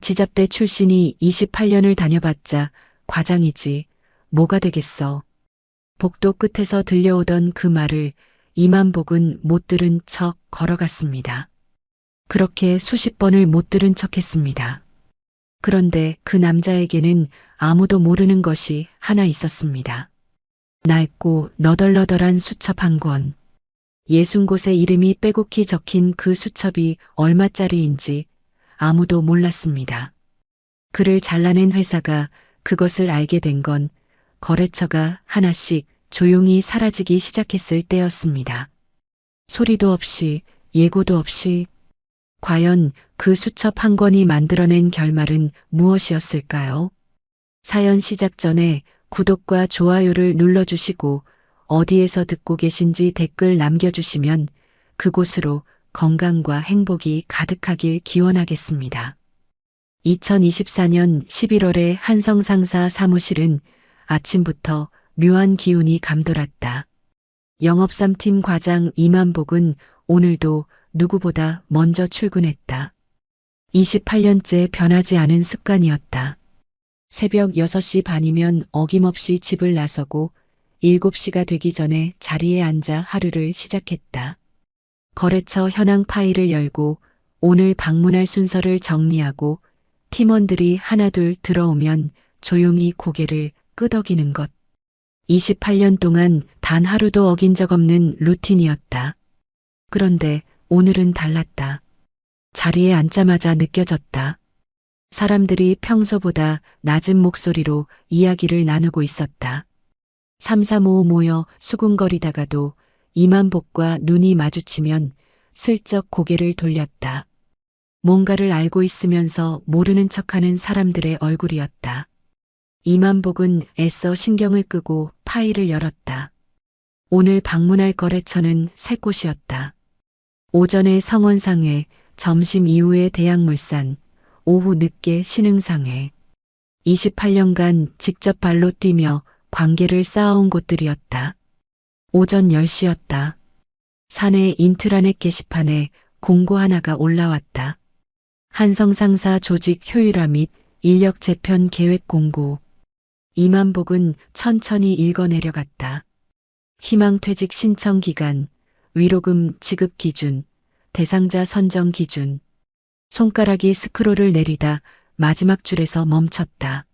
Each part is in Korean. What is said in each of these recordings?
지잡대 출신이 28년을 다녀봤자 과장이지 뭐가 되겠어. 복도 끝에서 들려오던 그 말을 이만복은 못 들은 척 걸어갔습니다. 그렇게 수십 번을 못 들은 척했습니다. 그런데 그 남자에게는 아무도 모르는 것이 하나 있었습니다. 낡고 너덜너덜한 수첩 한 권. 60곳의 이름이 빼곡히 적힌 그 수첩이 얼마짜리인지 아무도 몰랐습니다. 그를 잘라낸 회사가 그것을 알게 된 건 거래처가 하나씩 조용히 사라지기 시작했을 때였습니다. 소리도 없이 예고도 없이 과연 그 수첩 한 권이 만들어낸 결말은 무엇이었을까요? 사연 시작 전에 구독과 좋아요를 눌러주시고 어디에서 듣고 계신지 댓글 남겨주시면 그곳으로 건강과 행복이 가득하길 기원하겠습니다. 2024년 11월에 한성상사 사무실은 아침부터 묘한 기운이 감돌았다. 영업3팀 과장 이만복은 오늘도 누구보다 먼저 출근했다. 28년째 변하지 않은 습관이었다. 새벽 6시 반이면 어김없이 집을 나서고 7시가 되기 전에 자리에 앉아 하루를 시작했다. 거래처 현황 파일을 열고 오늘 방문할 순서를 정리하고 팀원들이 하나둘 들어오면 조용히 고개를 끄덕이는 것. 28년 동안 단 하루도 어긴 적 없는 루틴이었다. 그런데 오늘은 달랐다. 자리에 앉자마자 느껴졌다. 사람들이 평소보다 낮은 목소리로 이야기를 나누고 있었다. 3, 4, 5 모여 수군거리다가도 이만복과 눈이 마주치면 슬쩍 고개를 돌렸다. 뭔가를 알고 있으면서 모르는 척하는 사람들의 얼굴이었다. 이만복은 애써 신경을 끄고 파일을 열었다. 오늘 방문할 거래처는 3곳이었다. 오전에 성원상회, 점심 이후에 대양물산, 오후 늦게 신흥상회. 28년간 직접 발로 뛰며 관계를 쌓아온 곳들이었다. 오전 10시였다. 사내 인트라넷 게시판에 공고 하나가 올라왔다. 한성상사 조직 효율화 및 인력 재편 계획 공고. 이만복은 천천히 읽어 내려갔다. 희망퇴직 신청 기간, 위로금 지급 기준, 대상자 선정 기준. 손가락이 스크롤을 내리다 마지막 줄에서 멈췄다.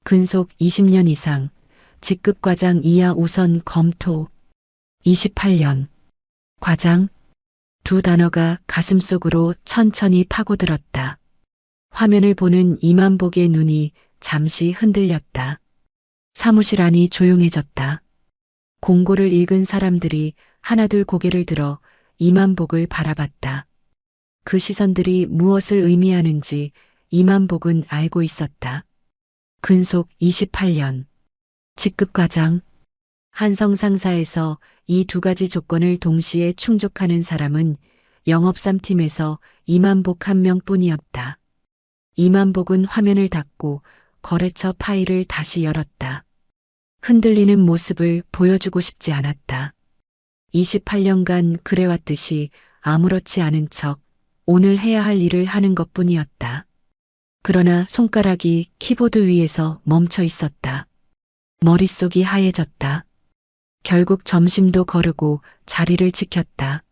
근속 20년 이상, 직급 과장 이하 우선 검토. 28년. 과장. 두 단어가 가슴속으로 천천히 파고들었다. 화면을 보는 이만복의 눈이 잠시 흔들렸다. 사무실 안이 조용해졌다. 공고를 읽은 사람들이 하나둘 고개를 들어 이만복을 바라봤다. 그 시선들이 무엇을 의미하는지 이만복은 알고 있었다. 근속 28년. 직급과장. 한성상사에서 이 두 가지 조건을 동시에 충족하는 사람은 영업3팀에서 이만복 한 명뿐이었다. 이만복은 화면을 닫고 거래처 파일을 다시 열었다. 흔들리는 모습을 보여주고 싶지 않았다. 28년간 그래왔듯이 아무렇지 않은 척 오늘 해야 할 일을 하는 것뿐이었다. 그러나 손가락이 키보드 위에서 멈춰 있었다. 머릿속이 하얘졌다. 결국 점심도 거르고 자리를 지켰다.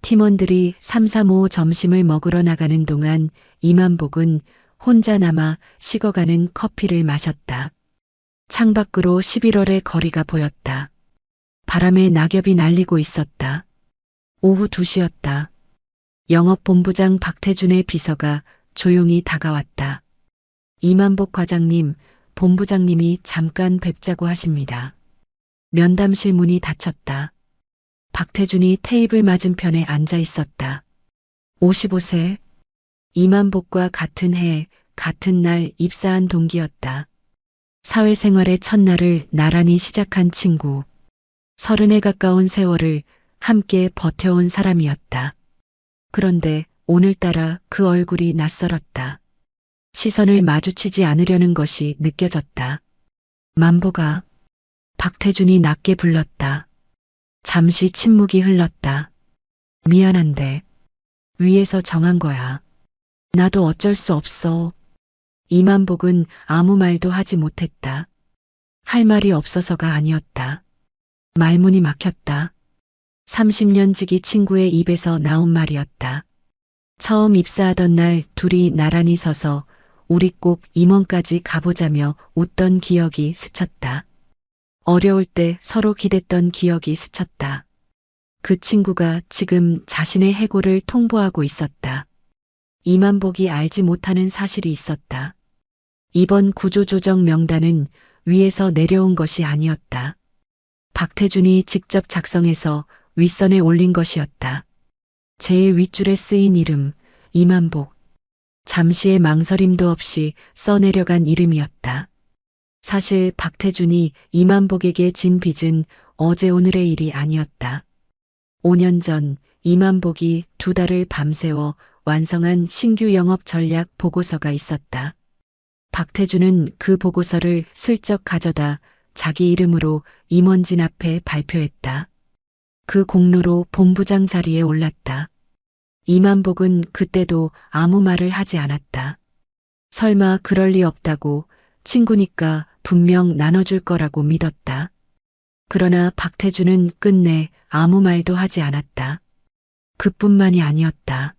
팀원들이 3, 4, 5 점심을 먹으러 나가는 동안 이만복은 혼자 남아 식어가는 커피를 마셨다. 창밖으로 11월의 거리가 보였다. 바람에 낙엽이 날리고 있었다. 오후 2시였다. 영업본부장 박태준의 비서가 조용히 다가왔다. 이만복 과장님, 본부장님이 잠깐 뵙자고 하십니다. 면담실 문이 닫혔다. 박태준이 테이블 맞은편에 앉아 있었다. 55세. 이만복과 같은 해, 같은 날 입사한 동기였다. 사회생활의 첫날을 나란히 시작한 친구. 30에 가까운 세월을 함께 버텨온 사람이었다. 그런데 오늘따라 그 얼굴이 낯설었다. 시선을 마주치지 않으려는 것이 느껴졌다. 만복아. 박태준이 낮게 불렀다. 잠시 침묵이 흘렀다. 미안한데 위에서 정한 거야. 나도 어쩔 수 없어. 이만복은 아무 말도 하지 못했다. 할 말이 없어서가 아니었다. 말문이 막혔다. 30년 지기 친구의 입에서 나온 말이었다. 처음 입사하던 날 둘이 나란히 서서 우리 꼭 임원까지 가보자며 웃던 기억이 스쳤다. 어려울 때 서로 기댔던 기억이 스쳤다. 그 친구가 지금 자신의 해고를 통보하고 있었다. 이만복이 알지 못하는 사실이 있었다. 이번 구조조정 명단은 위에서 내려온 것이 아니었다. 박태준이 직접 작성해서 윗선에 올린 것이었다. 제일 윗줄에 쓰인 이름, 이만복. 잠시의 망설임도 없이 써내려간 이름이었다. 사실 박태준이 이만복에게 진 빚은 어제 오늘의 일이 아니었다. 5년 전 이만복이 2달을 밤새워 완성한 신규 영업 전략 보고서가 있었다. 박태준은 그 보고서를 슬쩍 가져다 자기 이름으로 임원진 앞에 발표했다. 그 공로로 본부장 자리에 올랐다. 이만복은 그때도 아무 말을 하지 않았다. 설마 그럴 리 없다고, 친구니까 분명 나눠줄 거라고 믿었다. 그러나 박태준은 끝내 아무 말도 하지 않았다. 그뿐만이 아니었다.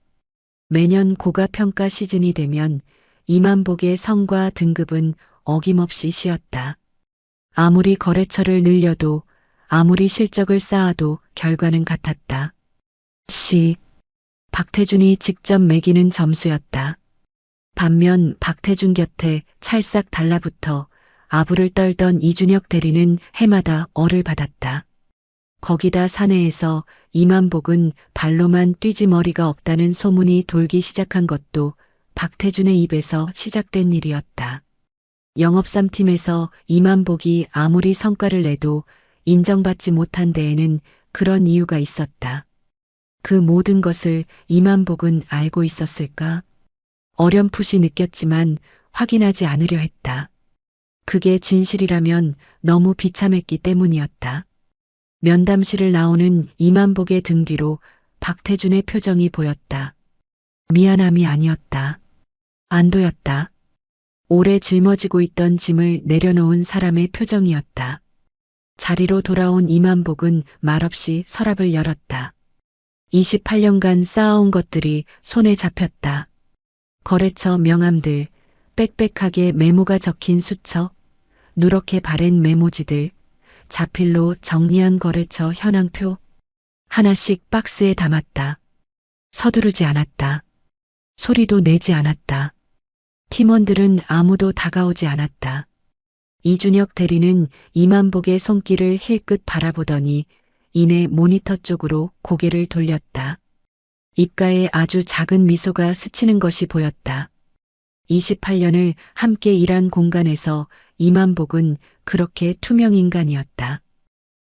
매년 고가평가 시즌이 되면 이만복의 성과 등급은 어김없이 쉬었다. 아무리 거래처를 늘려도, 아무리 실적을 쌓아도 결과는 같았다. 박태준이 직접 매기는 점수였다. 반면 박태준 곁에 찰싹 달라붙어 아부를 떨던 이준혁 대리는 해마다 어를 받았다. 거기다 사내에서 이만복은 발로만 뛰지 머리가 없다는 소문이 돌기 시작한 것도 박태준의 입에서 시작된 일이었다. 영업 3팀에서 이만복이 아무리 성과를 내도 인정받지 못한 데에는 그런 이유가 있었다. 그 모든 것을 이만복은 알고 있었을까? 어렴풋이 느꼈지만 확인하지 않으려 했다. 그게 진실이라면 너무 비참했기 때문이었다. 면담실을 나오는 이만복의 등 뒤로 박태준의 표정이 보였다. 미안함이 아니었다. 안도였다. 오래 짊어지고 있던 짐을 내려놓은 사람의 표정이었다. 자리로 돌아온 이만복은 말없이 서랍을 열었다. 28년간 쌓아온 것들이 손에 잡혔다. 거래처 명함들, 빽빽하게 메모가 적힌 수첩, 누렇게 바랜 메모지들, 자필로 정리한 거래처 현황표, 하나씩 박스에 담았다. 서두르지 않았다. 소리도 내지 않았다. 팀원들은 아무도 다가오지 않았다. 이준혁 대리는 이만복의 손길을 힐끗 바라보더니 이내 모니터 쪽으로 고개를 돌렸다. 입가에 아주 작은 미소가 스치는 것이 보였다. 28년을 함께 일한 공간에서 이만복은 그렇게 투명 인간이었다.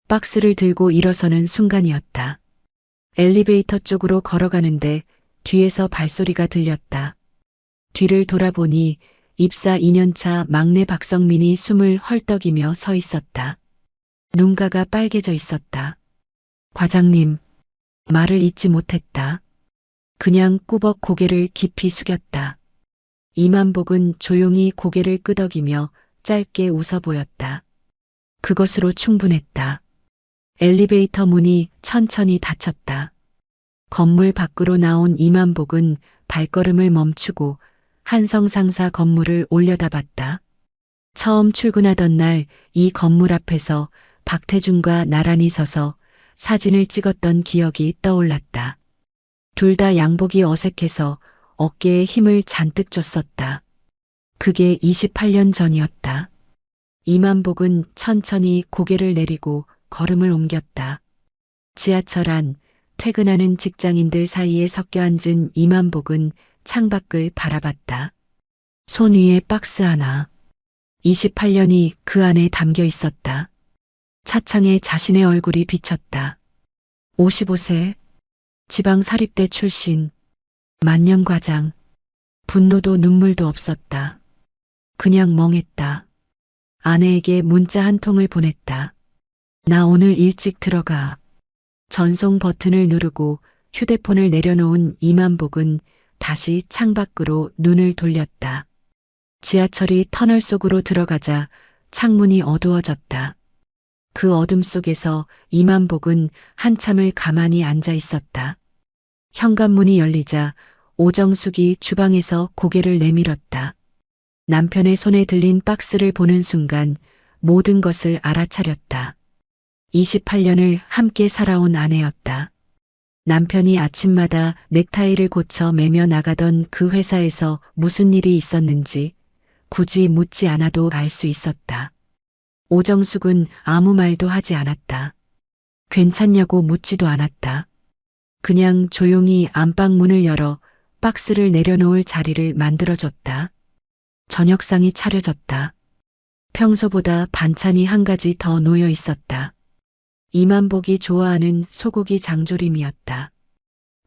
박스를 들고 일어서는 순간이었다. 엘리베이터 쪽으로 걸어가는데 뒤에서 발소리가 들렸다. 뒤를 돌아보니 입사 2년차 막내 박성민이 숨을 헐떡이며 서 있었다. 눈가가 빨개져 있었다. 과장님, 말을 잇지 못했다. 그냥 꾸벅 고개를 깊이 숙였다. 이만복은 조용히 고개를 끄덕이며 짧게 웃어 보였다. 그것으로 충분했다. 엘리베이터 문이 천천히 닫혔다. 건물 밖으로 나온 이만복은 발걸음을 멈추고 한성 상사 건물을 올려다봤다. 처음 출근하던 날 이 건물 앞에서 박태준과 나란히 서서 사진을 찍었던 기억이 떠올랐다. 둘 다 양복이 어색해서 어깨에 힘을 잔뜩 줬었다. 그게 28년 전이었다. 이만복은 천천히 고개를 내리고 걸음을 옮겼다. 지하철 안 퇴근하는 직장인들 사이에 섞여 앉은 이만복은 창밖을 바라봤다. 손 위에 박스 하나. 28년이 그 안에 담겨 있었다. 차창에 자신의 얼굴이 비쳤다. 55세, 지방사립대 출신, 만년과장. 분노도 눈물도 없었다. 그냥 멍했다. 아내에게 문자 한 통을 보냈다. 나 오늘 일찍 들어가. 전송 버튼을 누르고 휴대폰을 내려놓은 이만복은 다시 창밖으로 눈을 돌렸다. 지하철이 터널 속으로 들어가자 창문이 어두워졌다. 그 어둠 속에서 이만복은 한참을 가만히 앉아 있었다. 현관문이 열리자 오정숙이 주방에서 고개를 내밀었다. 남편의 손에 들린 박스를 보는 순간 모든 것을 알아차렸다. 28년을 함께 살아온 아내였다. 남편이 아침마다 넥타이를 고쳐 매며 나가던 그 회사에서 무슨 일이 있었는지 굳이 묻지 않아도 알 수 있었다. 오정숙은 아무 말도 하지 않았다. 괜찮냐고 묻지도 않았다. 그냥 조용히 안방 문을 열어 박스를 내려놓을 자리를 만들어줬다. 저녁상이 차려졌다. 평소보다 반찬이 한 가지 더 놓여 있었다. 이만복이 좋아하는 소고기 장조림이었다.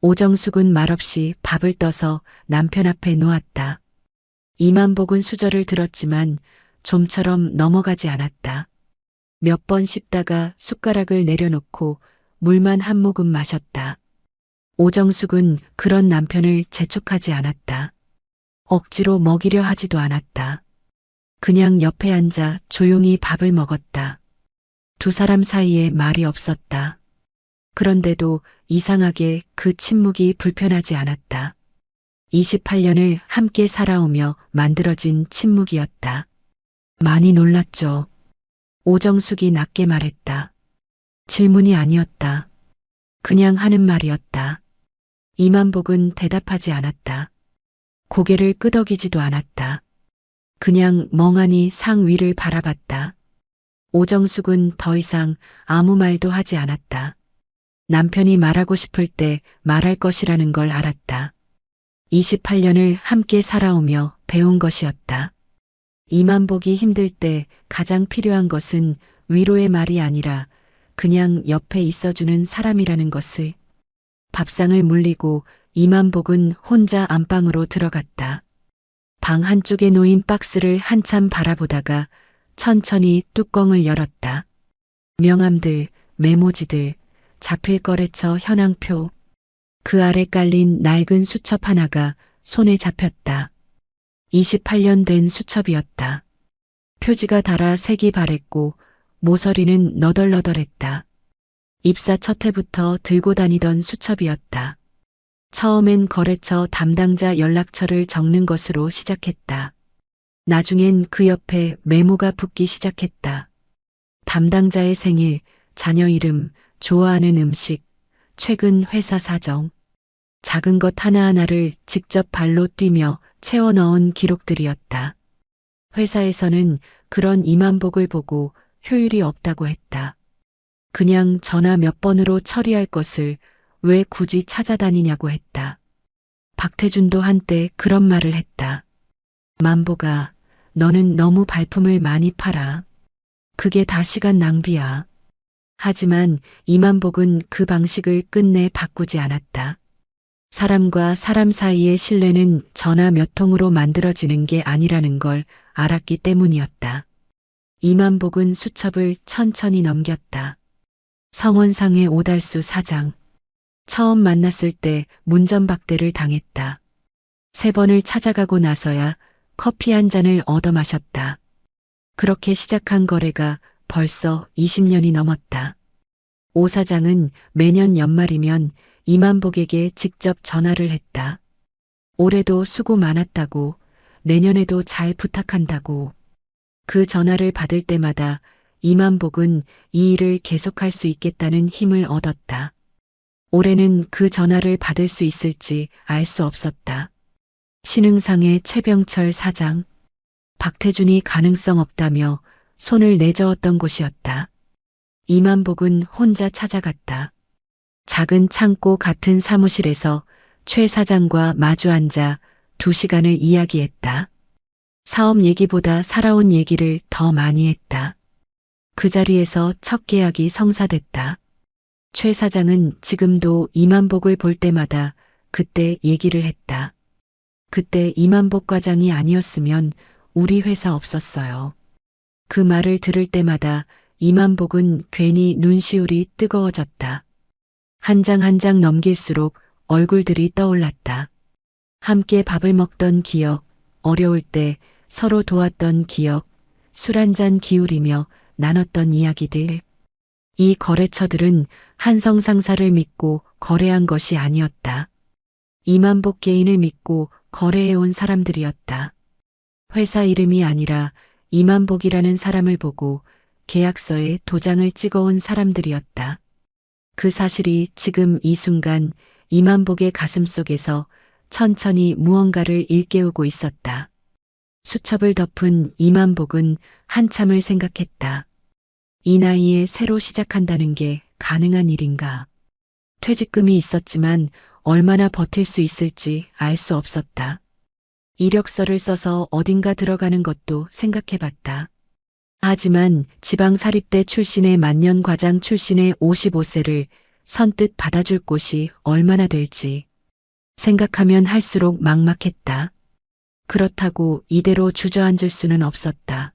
오정숙은 말없이 밥을 떠서 남편 앞에 놓았다. 이만복은 수저를 들었지만 좀처럼 넘어가지 않았다. 몇 번 씹다가 숟가락을 내려놓고 물만 한 모금 마셨다. 오정숙은 그런 남편을 재촉하지 않았다. 억지로 먹이려 하지도 않았다. 그냥 옆에 앉아 조용히 밥을 먹었다. 두 사람 사이에 말이 없었다. 그런데도 이상하게 그 침묵이 불편하지 않았다. 28년을 함께 살아오며 만들어진 침묵이었다. 많이 놀랐죠. 오정숙이 낮게 말했다. 질문이 아니었다. 그냥 하는 말이었다. 이만복은 대답하지 않았다. 고개를 끄덕이지도 않았다. 그냥 멍하니 상 위를 바라봤다. 오정숙은 더 이상 아무 말도 하지 않았다. 남편이 말하고 싶을 때 말할 것이라는 걸 알았다. 28년을 함께 살아오며 배운 것이었다. 이만복이 힘들 때 가장 필요한 것은 위로의 말이 아니라 그냥 옆에 있어주는 사람이라는 것을. 밥상을 물리고 이만복은 혼자 안방으로 들어갔다. 방 한쪽에 놓인 박스를 한참 바라보다가 천천히 뚜껑을 열었다. 명함들, 메모지들, 자필거래처 현황표, 그 아래 깔린 낡은 수첩 하나가 손에 잡혔다. 28년 된 수첩이었다. 표지가 닳아 색이 바랬고 모서리는 너덜너덜했다. 입사 첫 해부터 들고 다니던 수첩이었다. 처음엔 거래처 담당자 연락처를 적는 것으로 시작했다. 나중엔 그 옆에 메모가 붙기 시작했다. 담당자의 생일, 자녀 이름, 좋아하는 음식, 최근 회사 사정, 작은 것 하나하나를 직접 발로 뛰며 채워 넣은 기록들이었다. 회사에서는 그런 이만복을 보고 효율이 없다고 했다. 그냥 전화 몇 번으로 처리할 것을 왜 굳이 찾아다니냐고 했다. 박태준도 한때 그런 말을 했다. 만복아, 너는 너무 발품을 많이 팔아. 그게 다 시간 낭비야. 하지만 이만복은 그 방식을 끝내 바꾸지 않았다. 사람과 사람 사이의 신뢰는 전화 몇 통으로 만들어지는 게 아니라는 걸 알았기 때문이었다. 이만복은 수첩을 천천히 넘겼다. 성원상의 오달수 사장. 처음 만났을 때 문전박대를 당했다. 3번을 찾아가고 나서야 커피 한 잔을 얻어 마셨다. 그렇게 시작한 거래가 벌써 20년이 넘었다. 오 사장은 매년 연말이면 이만복에게 직접 전화를 했다. 올해도 수고 많았다고, 내년에도 잘 부탁한다고. 그 전화를 받을 때마다 이만복은 이 일을 계속할 수 있겠다는 힘을 얻었다. 올해는 그 전화를 받을 수 있을지 알 수 없었다. 신흥상의 최병철 사장, 박태준이 가능성 없다며 손을 내저었던 곳이었다. 이만복은 혼자 찾아갔다. 작은 창고 같은 사무실에서 최 사장과 마주 앉아 2시간을 이야기했다. 사업 얘기보다 살아온 얘기를 더 많이 했다. 그 자리에서 첫 계약이 성사됐다. 최 사장은 지금도 이만복을 볼 때마다 그때 얘기를 했다. 그때 이만복 과장이 아니었으면 우리 회사 없었어요. 그 말을 들을 때마다 이만복은 괜히 눈시울이 뜨거워졌다. 한 장 한 장 넘길수록 얼굴들이 떠올랐다. 함께 밥을 먹던 기억, 어려울 때 서로 도왔던 기억, 술 한잔 기울이며 나눴던 이야기들. 이 거래처들은 한성 상사를 믿고 거래한 것이 아니었다. 이만복 개인을 믿고 거래해온 사람들이었다. 회사 이름이 아니라 이만복이라는 사람을 보고 계약서에 도장을 찍어온 사람들이었다. 그 사실이 지금 이 순간 이만복의 가슴속에서 천천히 무언가를 일깨우고 있었다. 수첩을 덮은 이만복은 한참을 생각했다. 이 나이에 새로 시작한다는 게 가능한 일인가? 퇴직금이 있었지만 얼마나 버틸 수 있을지 알 수 없었다. 이력서를 써서 어딘가 들어가는 것도 생각해봤다. 하지만 지방사립대 출신의 만년과장 출신의 55세를 선뜻 받아줄 곳이 얼마나 될지 생각하면 할수록 막막했다. 그렇다고 이대로 주저앉을 수는 없었다.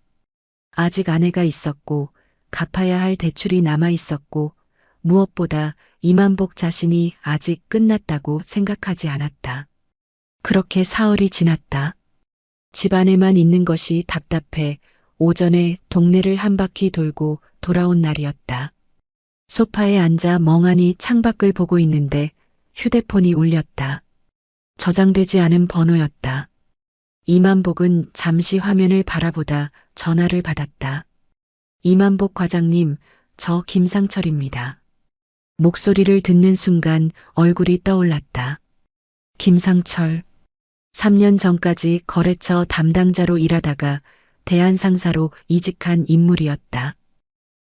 아직 아내가 있었고 갚아야 할 대출이 남아 있었고 무엇보다 이만복 자신이 아직 끝났다고 생각하지 않았다. 그렇게 사흘이 지났다. 집안에만 있는 것이 답답해 오전에 동네를 한 바퀴 돌고 돌아온 날이었다. 소파에 앉아 멍하니 창밖을 보고 있는데 휴대폰이 울렸다. 저장되지 않은 번호였다. 이만복은 잠시 화면을 바라보다 전화를 받았다. 이만복 과장님, 저 김상철입니다. 목소리를 듣는 순간 얼굴이 떠올랐다. 김상철. 3년 전까지 거래처 담당자로 일하다가 대한상사로 이직한 인물이었다.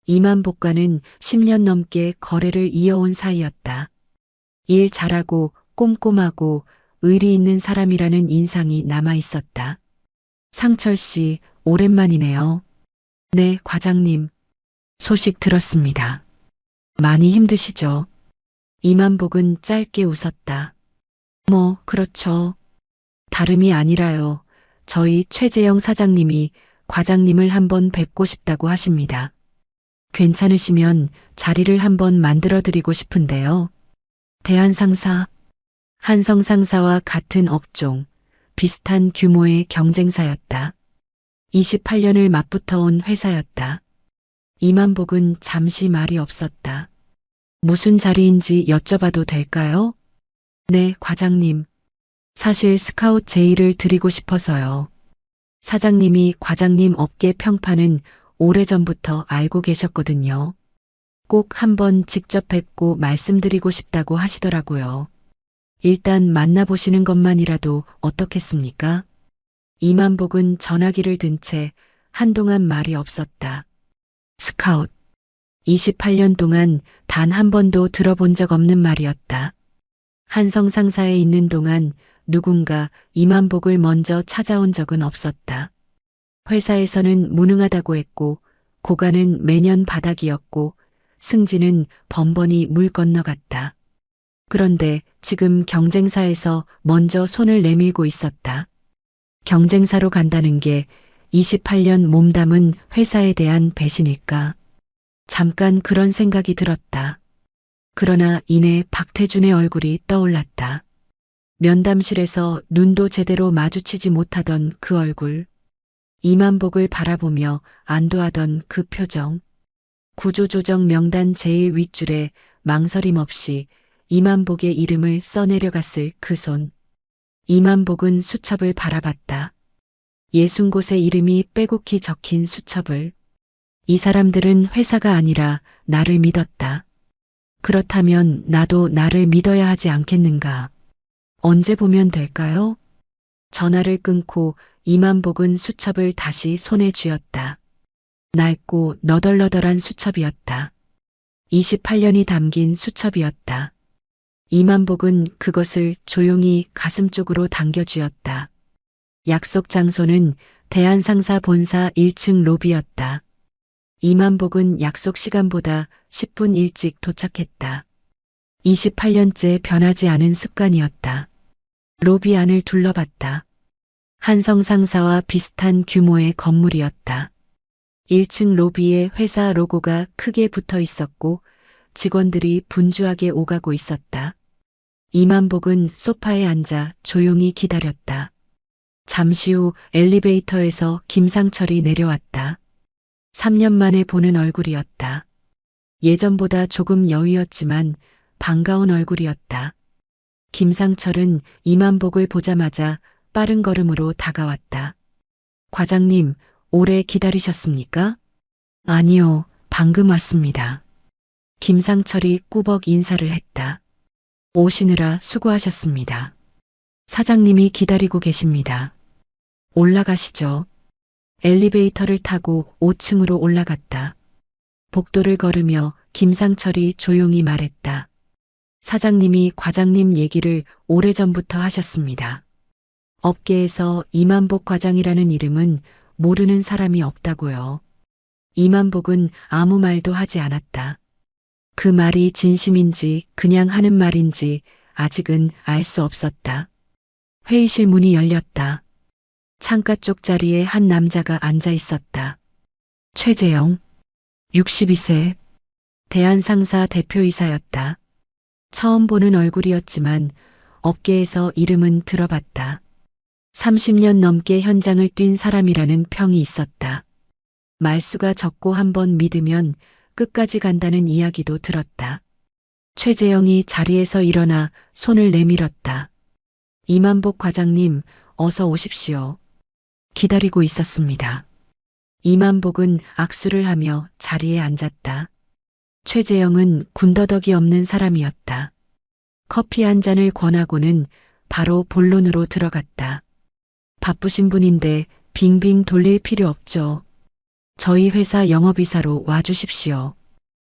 이만복과는 10년 넘게 거래를 이어온 사이였다. 일 잘하고 꼼꼼하고 의리 있는 사람이라는 인상이 남아 있었다. 상철 씨, 오랜만이네요. 네, 과장님. 소식 들었습니다. 많이 힘드시죠? 이만복은 짧게 웃었다. 뭐, 그렇죠. 다름이 아니라요. 저희 최재영 사장님이 과장님을 한번 뵙고 싶다고 하십니다. 괜찮으시면 자리를 한번 만들어 드리고 싶은데요. 대한상사, 한성상사와 같은 업종, 비슷한 규모의 경쟁사였다. 28년을 맞붙어온 회사였다. 이만복은 잠시 말이 없었다. 무슨 자리인지 여쭤봐도 될까요? 네, 과장님. 사실 스카웃 제의를 드리고 싶어서요. 사장님이 과장님 업계 평판은 오래전부터 알고 계셨거든요. 꼭 한번 직접 뵙고 말씀드리고 싶다고 하시더라고요. 일단 만나보시는 것만이라도 어떻겠습니까? 이만복은 전화기를 든 채 한동안 말이 없었다. 스카웃. 28년 동안 단 한 번도 들어본 적 없는 말이었다. 한성 상사에 있는 동안 누군가 이만복을 먼저 찾아온 적은 없었다. 회사에서는 무능하다고 했고 고가는 매년 바닥이었고 승진은 번번이 물 건너갔다. 그런데 지금 경쟁사에서 먼저 손을 내밀고 있었다. 경쟁사로 간다는 게 28년 몸담은 회사에 대한 배신일까? 잠깐 그런 생각이 들었다. 그러나 이내 박태준의 얼굴이 떠올랐다. 면담실에서 눈도 제대로 마주치지 못하던 그 얼굴. 이만복을 바라보며 안도하던 그 표정. 구조조정 명단 제일 윗줄에 망설임 없이 이만복의 이름을 써내려갔을 그 손. 이만복은 수첩을 바라봤다. 60곳의 이름이 빼곡히 적힌 수첩을. 이 사람들은 회사가 아니라 나를 믿었다. 그렇다면 나도 나를 믿어야 하지 않겠는가? 언제 보면 될까요? 전화를 끊고 이만복은 수첩을 다시 손에 쥐었다. 낡고 너덜너덜한 수첩이었다. 28년이 담긴 수첩이었다. 이만복은 그것을 조용히 가슴 쪽으로 당겨쥐었다. 약속 장소는 대한상사 본사 1층 로비였다. 이만복은 약속 시간보다 10분 일찍 도착했다. 28년째 변하지 않은 습관이었다. 로비 안을 둘러봤다. 한성 상사와 비슷한 규모의 건물이었다. 1층 로비에 회사 로고가 크게 붙어 있었고 직원들이 분주하게 오가고 있었다. 이만복은 소파에 앉아 조용히 기다렸다. 잠시 후 엘리베이터에서 김상철이 내려왔다. 3년 만에 보는 얼굴이었다. 예전보다 조금 여위었지만 반가운 얼굴이었다. 김상철은 이만복을 보자마자 빠른 걸음으로 다가왔다. 과장님, 오래 기다리셨습니까? 아니요, 방금 왔습니다. 김상철이 꾸벅 인사를 했다. 오시느라 수고하셨습니다. 사장님이 기다리고 계십니다. 올라가시죠. 엘리베이터를 타고 5층으로 올라갔다. 복도를 걸으며 김상철이 조용히 말했다. 사장님이 과장님 얘기를 오래전부터 하셨습니다. 업계에서 이만복 과장이라는 이름은 모르는 사람이 없다고요. 이만복은 아무 말도 하지 않았다. 그 말이 진심인지 그냥 하는 말인지 아직은 알 수 없었다. 회의실 문이 열렸다. 창가 쪽 자리에 한 남자가 앉아 있었다. 최재영, 62세, 대한상사 대표이사였다. 처음 보는 얼굴이었지만 업계에서 이름은 들어봤다. 30년 넘게 현장을 뛴 사람이라는 평이 있었다. 말수가 적고 한번 믿으면 끝까지 간다는 이야기도 들었다. 최재영이 자리에서 일어나 손을 내밀었다. 이만복 과장님, 어서 오십시오. 기다리고 있었습니다. 이만복은 악수를 하며 자리에 앉았다. 최재영은 군더더기 없는 사람이었다. 커피 한 잔을 권하고는 바로 본론으로 들어갔다. 바쁘신 분인데 빙빙 돌릴 필요 없죠. 저희 회사 영업이사로 와주십시오.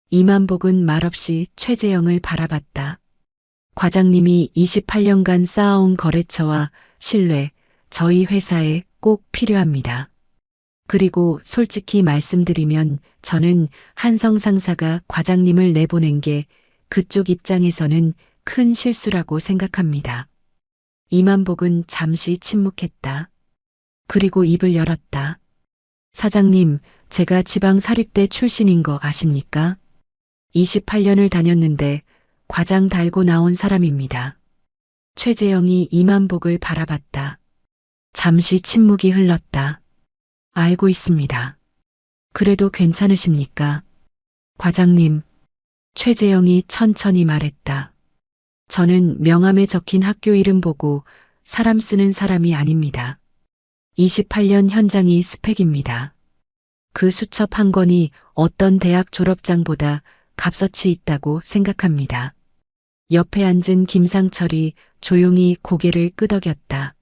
이만복은 말없이 최재영을 바라봤다. 과장님이 28년간 쌓아온 거래처와 신뢰, 저희 회사에 꼭 필요합니다. 그리고 솔직히 말씀드리면 저는 한성 상사가 과장님을 내보낸 게 그쪽 입장에서는 큰 실수라고 생각합니다. 이만복은 잠시 침묵했다. 그리고 입을 열었다. 사장님, 제가 지방 사립대 출신인 거 아십니까? 28년을 다녔는데 과장 달고 나온 사람입니다. 최재영이 이만복을 바라봤다. 잠시 침묵이 흘렀다. 알고 있습니다. 그래도 괜찮으십니까? 과장님, 최재영이 천천히 말했다. 저는 명함에 적힌 학교 이름 보고 사람 쓰는 사람이 아닙니다. 28년 현장이 스펙입니다. 그 수첩 한 권이 어떤 대학 졸업장보다 값어치 있다고 생각합니다. 옆에 앉은 김상철이 조용히 고개를 끄덕였다.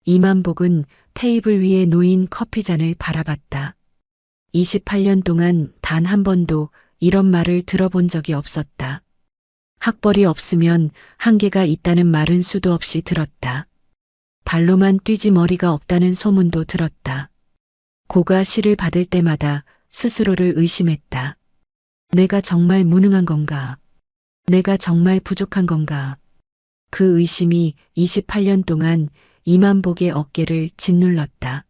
이만복은 테이블 위에 놓인 커피잔을 바라봤다. 28년 동안 단 한 번도 이런 말을 들어본 적이 없었다. 학벌이 없으면 한계가 있다는 말은 수도 없이 들었다. 발로만 뛰지 머리가 없다는 소문도 들었다. 고가 시를 받을 때마다 스스로를 의심했다. 내가 정말 무능한 건가? 내가 정말 부족한 건가? 그 의심이 28년 동안 이만복의 어깨를 짓눌렀다.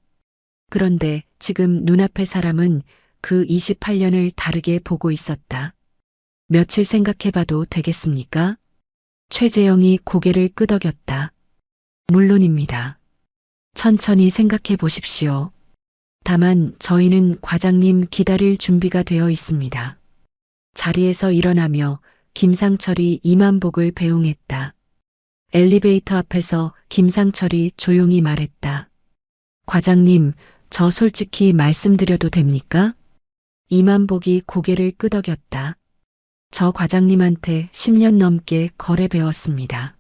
그런데 지금 눈앞의 사람은 그 28년을 다르게 보고 있었다. 며칠 생각해봐도 되겠습니까? 최재영이 고개를 끄덕였다. 물론입니다. 천천히 생각해 보십시오. 다만 저희는 과장님 기다릴 준비가 되어 있습니다. 자리에서 일어나며 김상철이 이만복을 배웅했다. 엘리베이터 앞에서 김상철이 조용히 말했다. 과장님, 저 솔직히 말씀드려도 됩니까? 이만복이 고개를 끄덕였다. 저 과장님한테 10년 넘게 거래 배웠습니다.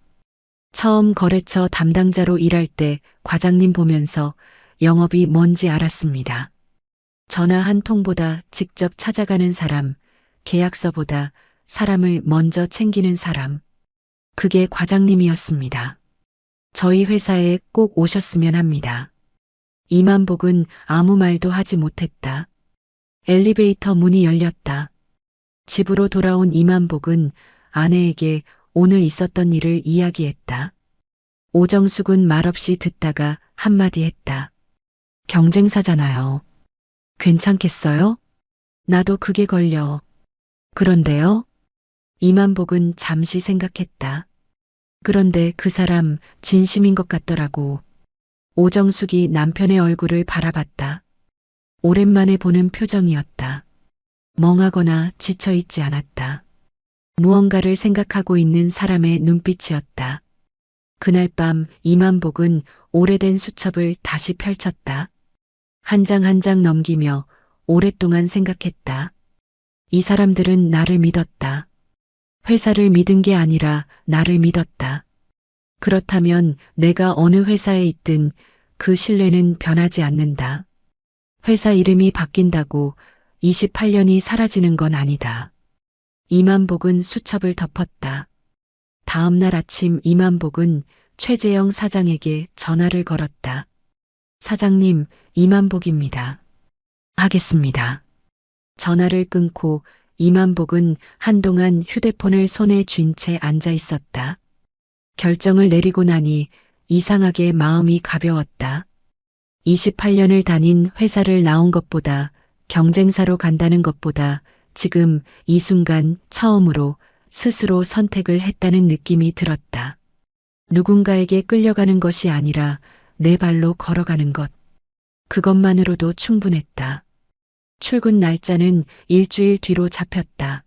처음 거래처 담당자로 일할 때 과장님 보면서 영업이 뭔지 알았습니다. 전화 한 통보다 직접 찾아가는 사람, 계약서보다 사람을 먼저 챙기는 사람. 그게 과장님이었습니다. 저희 회사에 꼭 오셨으면 합니다. 이만복은 아무 말도 하지 못했다. 엘리베이터 문이 열렸다. 집으로 돌아온 이만복은 아내에게 오늘 있었던 일을 이야기했다. 오정숙은 말없이 듣다가 한마디 했다. 경쟁사잖아요. 괜찮겠어요? 나도 그게 걸려. 그런데요? 이만복은 잠시 생각했다. 그런데 그 사람 진심인 것 같더라고. 오정숙이 남편의 얼굴을 바라봤다. 오랜만에 보는 표정이었다. 멍하거나 지쳐있지 않았다. 무언가를 생각하고 있는 사람의 눈빛이었다. 그날 밤 이만복은 오래된 수첩을 다시 펼쳤다. 한 장 한 장 넘기며 오랫동안 생각했다. 이 사람들은 나를 믿었다. 회사를 믿은 게 아니라 나를 믿었다. 그렇다면 내가 어느 회사에 있든 그 신뢰는 변하지 않는다. 회사 이름이 바뀐다고 28년이 사라지는 건 아니다. 이만복은 수첩을 덮었다. 다음 날 아침 이만복은 최재영 사장에게 전화를 걸었다. 사장님, 이만복입니다. 하겠습니다. 전화를 끊고 이만복은 한동안 휴대폰을 손에 쥔 채 앉아 있었다. 결정을 내리고 나니 이상하게 마음이 가벼웠다. 28년을 다닌 회사를 나온 것보다 경쟁사로 간다는 것보다 지금 이 순간 처음으로 스스로 선택을 했다는 느낌이 들었다. 누군가에게 끌려가는 것이 아니라 내 발로 걸어가는 것. 그것만으로도 충분했다. 출근 날짜는 일주일 뒤로 잡혔다.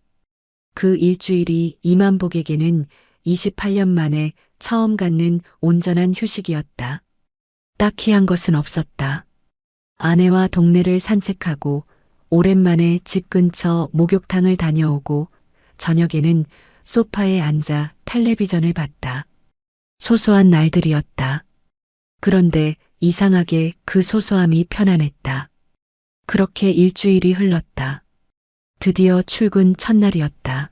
그 일주일이 이만복에게는 28년 만에 처음 갖는 온전한 휴식이었다. 딱히 한 것은 없었다. 아내와 동네를 산책하고 오랜만에 집 근처 목욕탕을 다녀오고 저녁에는 소파에 앉아 텔레비전을 봤다. 소소한 날들이었다. 그런데 이상하게 그 소소함이 편안했다. 그렇게 일주일이 흘렀다. 드디어 출근 첫날이었다.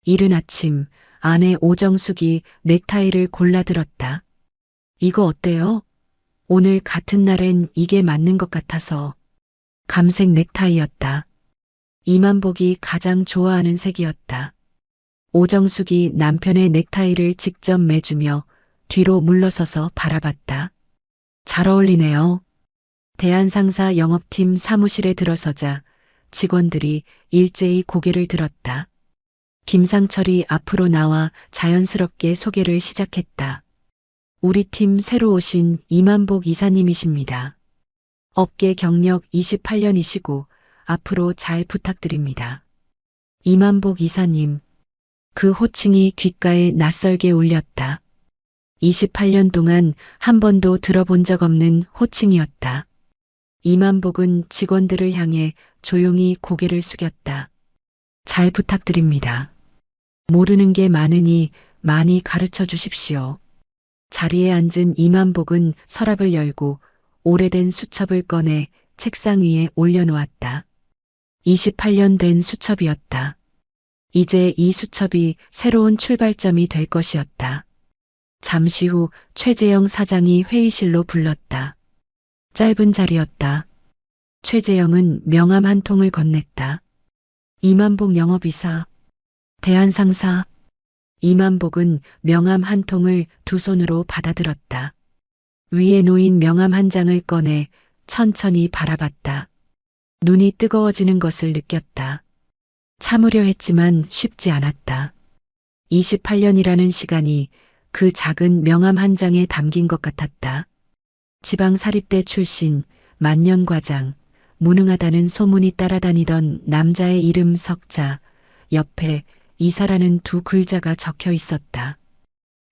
이른 아침 아내 오정숙이 넥타이를 골라들었다. 이거 어때요? 오늘 같은 날엔 이게 맞는 것 같아서. 감색 넥타이였다. 이만복이 가장 좋아하는 색이었다. 오정숙이 남편의 넥타이를 직접 매주며 뒤로 물러서서 바라봤다. 잘 어울리네요. 대한상사 영업팀 사무실에 들어서자 직원들이 일제히 고개를 들었다. 김상철이 앞으로 나와 자연스럽게 소개를 시작했다. 우리 팀 새로 오신 이만복 이사님이십니다. 업계 경력 28년이시고 앞으로 잘 부탁드립니다. 이만복 이사님. 그 호칭이 귓가에 낯설게 울렸다. 28년 동안 한 번도 들어본 적 없는 호칭이었다. 이만복은 직원들을 향해 조용히 고개를 숙였다. 잘 부탁드립니다. 모르는 게 많으니 많이 가르쳐 주십시오. 자리에 앉은 이만복은 서랍을 열고 오래된 수첩을 꺼내 책상 위에 올려놓았다. 28년 된 수첩이었다. 이제 이 수첩이 새로운 출발점이 될 것이었다. 잠시 후 최재영 사장이 회의실로 불렀다. 짧은 자리였다. 최재영은 명함 한 통을 건넸다. 이만복 영업이사, 대한상사. 이만복은 명함 한 통을 두 손으로 받아들었다. 위에 놓인 명함 한 장을 꺼내 천천히 바라봤다. 눈이 뜨거워지는 것을 느꼈다. 참으려 했지만 쉽지 않았다. 28년이라는 시간이 그 작은 명함 한 장에 담긴 것 같았다. 지방사립대 출신, 만년과장, 무능하다는 소문이 따라다니던 남자의 이름 석자, 옆에 이사라는 두 글자가 적혀 있었다.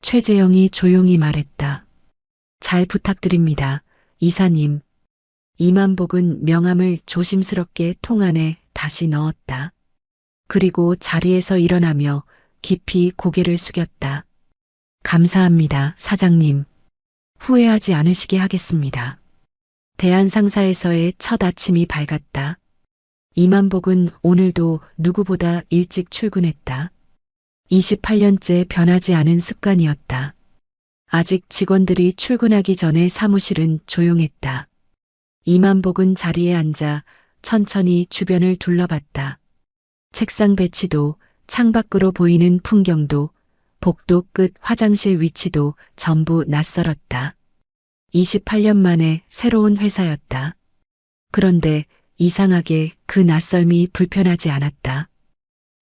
최재영이 조용히 말했다. 잘 부탁드립니다, 이사님. 이만복은 명함을 조심스럽게 통 안에 다시 넣었다. 그리고 자리에서 일어나며 깊이 고개를 숙였다. 감사합니다, 사장님. 후회하지 않으시게 하겠습니다. 대한상사에서의 첫 아침이 밝았다. 이만복은 오늘도 누구보다 일찍 출근했다. 28년째 변하지 않은 습관이었다. 아직 직원들이 출근하기 전에 사무실은 조용했다. 이만복은 자리에 앉아 천천히 주변을 둘러봤다. 책상 배치도, 창밖으로 보이는 풍경도, 복도 끝 화장실 위치도 전부 낯설었다. 28년 만에 새로운 회사였다. 그런데 이상하게 그 낯설미 불편하지 않았다.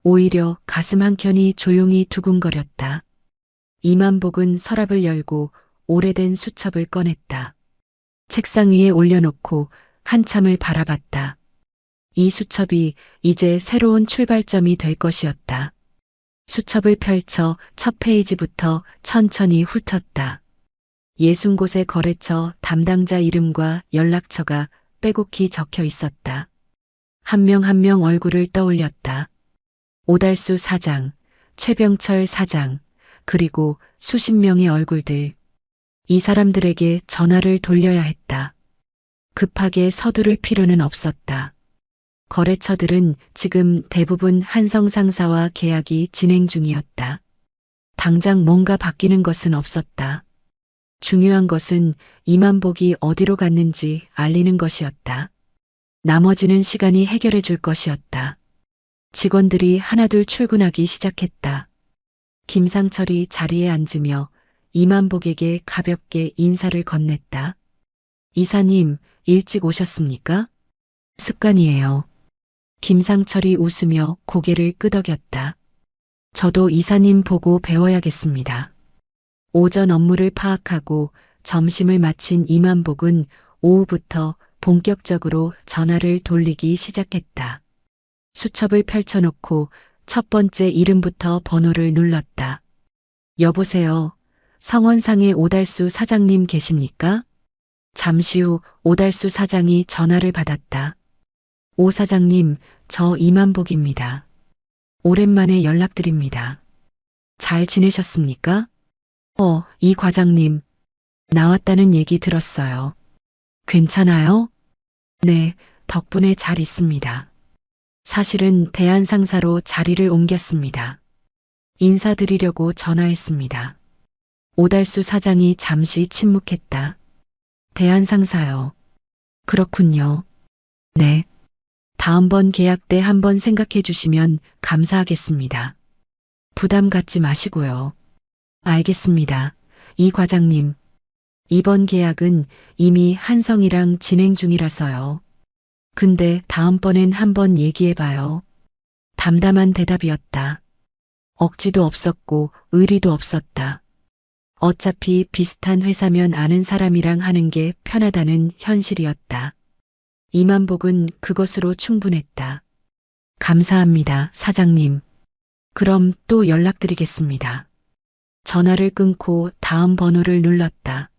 오히려 가슴 한켠이 조용히 두근거렸다. 이만복은 서랍을 열고 오래된 수첩을 꺼냈다. 책상 위에 올려놓고 한참을 바라봤다. 이 수첩이 이제 새로운 출발점이 될 것이었다. 수첩을 펼쳐 첫 페이지부터 천천히 훑었다. 60곳의 거래처 담당자 이름과 연락처가 빼곡히 적혀 있었다. 한 명 한 명 얼굴을 떠올렸다. 오달수 사장, 최병철 사장, 그리고 수십 명의 얼굴들. 이 사람들에게 전화를 돌려야 했다. 급하게 서두를 필요는 없었다. 거래처들은 지금 대부분 한성 상사와 계약이 진행 중이었다. 당장 뭔가 바뀌는 것은 없었다. 중요한 것은 이만복이 어디로 갔는지 알리는 것이었다. 나머지는 시간이 해결해 줄 것이었다. 직원들이 하나둘 출근하기 시작했다. 김상철이 자리에 앉으며 이만복에게 가볍게 인사를 건넸다. 이사님, 일찍 오셨습니까? 습관이에요. 김상철이 웃으며 고개를 끄덕였다. 저도 이사님 보고 배워야겠습니다. 오전 업무를 파악하고 점심을 마친 이만복은 오후부터 본격적으로 전화를 돌리기 시작했다. 수첩을 펼쳐놓고 첫 번째 이름부터 번호를 눌렀다. 여보세요. 성원상의 오달수 사장님 계십니까? 잠시 후 오달수 사장이 전화를 받았다. 오 사장님, 저 이만복입니다. 오랜만에 연락드립니다. 잘 지내셨습니까? 이 과장님. 나왔다는 얘기 들었어요. 괜찮아요? 네, 덕분에 잘 있습니다. 사실은 대한상사로 자리를 옮겼습니다. 인사드리려고 전화했습니다. 오달수 사장이 잠시 침묵했다. 대한상사요. 그렇군요. 네. 다음번 계약 때 한번 생각해 주시면 감사하겠습니다. 부담 갖지 마시고요. 알겠습니다. 이 과장님. 이번 계약은 이미 한성이랑 진행 중이라서요. 근데 다음번엔 한번 얘기해봐요. 담담한 대답이었다. 억지도 없었고 의리도 없었다. 어차피 비슷한 회사면 아는 사람이랑 하는 게 편하다는 현실이었다. 이만복은 그것으로 충분했다. 감사합니다, 사장님. 그럼 또 연락드리겠습니다. 전화를 끊고 다음 번호를 눌렀다.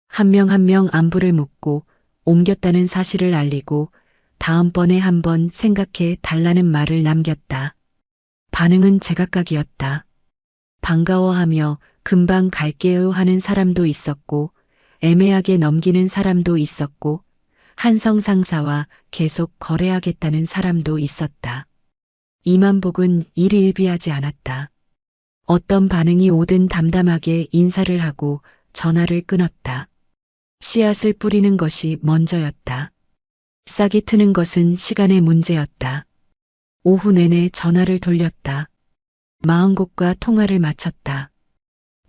한 명 한 명 안부를 묻고 옮겼다는 사실을 알리고 다음번에 한번 생각해 달라는 말을 남겼다. 반응은 제각각이었다. 반가워하며 금방 갈게요 하는 사람도 있었고 애매하게 넘기는 사람도 있었고 한성 상사와 계속 거래하겠다는 사람도 있었다. 이만복은 일희일비하지 않았다. 어떤 반응이 오든 담담하게 인사를 하고 전화를 끊었다. 씨앗을 뿌리는 것이 먼저였다. 싹이 트는 것은 시간의 문제였다. 오후 내내 전화를 돌렸다. 40곳과 통화를 마쳤다.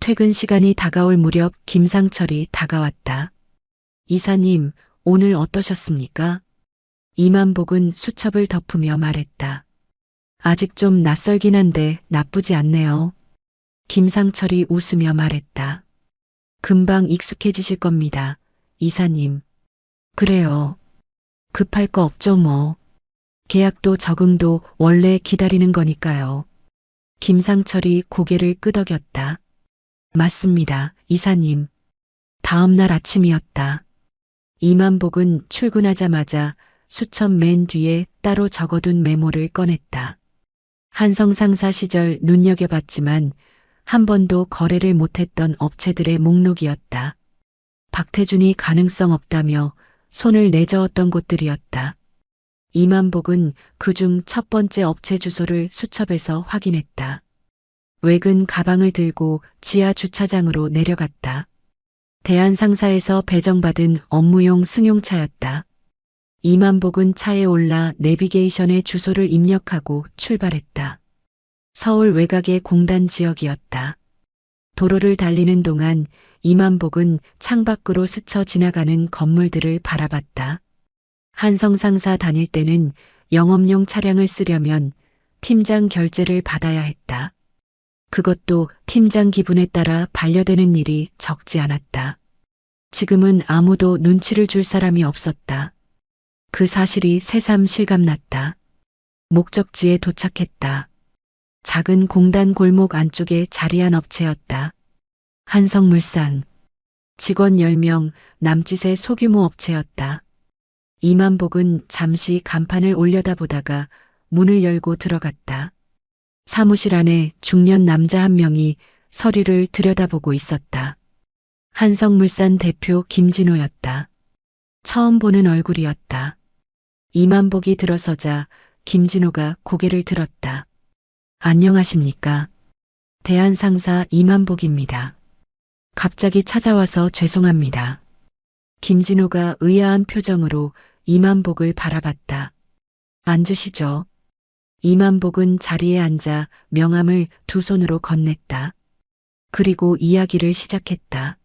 퇴근 시간이 다가올 무렵 김상철이 다가왔다. 이사님, 오늘 어떠셨습니까? 이만복은 수첩을 덮으며 말했다. 아직 좀 낯설긴 한데 나쁘지 않네요. 김상철이 웃으며 말했다. 금방 익숙해지실 겁니다. 이사님. 그래요. 급할 거 없죠 뭐. 계약도 적응도 원래 기다리는 거니까요. 김상철이 고개를 끄덕였다. 맞습니다, 이사님. 다음 날 아침이었다. 이만복은 출근하자마자 수첩 맨 뒤에 따로 적어둔 메모를 꺼냈다. 한성 상사 시절 눈여겨봤지만 한 번도 거래를 못했던 업체들의 목록이었다. 박태준이 가능성 없다며 손을 내저었던 곳들이었다. 이만복은 그중 첫 번째 업체 주소를 수첩에서 확인했다. 외근 가방을 들고 지하 주차장으로 내려갔다. 대한상사에서 배정받은 업무용 승용차였다. 이만복은 차에 올라 내비게이션에 주소를 입력하고 출발했다. 서울 외곽의 공단 지역이었다. 도로를 달리는 동안 이만복은 창밖으로 스쳐 지나가는 건물들을 바라봤다. 한성 상사 다닐 때는 영업용 차량을 쓰려면 팀장 결제를 받아야 했다. 그것도 팀장 기분에 따라 반려되는 일이 적지 않았다. 지금은 아무도 눈치를 줄 사람이 없었다. 그 사실이 새삼 실감났다. 목적지에 도착했다. 작은 공단 골목 안쪽에 자리한 업체였다. 한성물산. 직원 10명, 남짓의 소규모 업체였다. 이만복은 잠시 간판을 올려다보다가 문을 열고 들어갔다. 사무실 안에 중년 남자 한 명이 서류를 들여다보고 있었다. 한성물산 대표 김진호였다. 처음 보는 얼굴이었다. 이만복이 들어서자 김진호가 고개를 들었다. 안녕하십니까? 대한상사 이만복입니다. 갑자기 찾아와서 죄송합니다. 김진호가 의아한 표정으로 이만복을 바라봤다. 앉으시죠. 이만복은 자리에 앉아 명함을 두 손으로 건넸다. 그리고 이야기를 시작했다.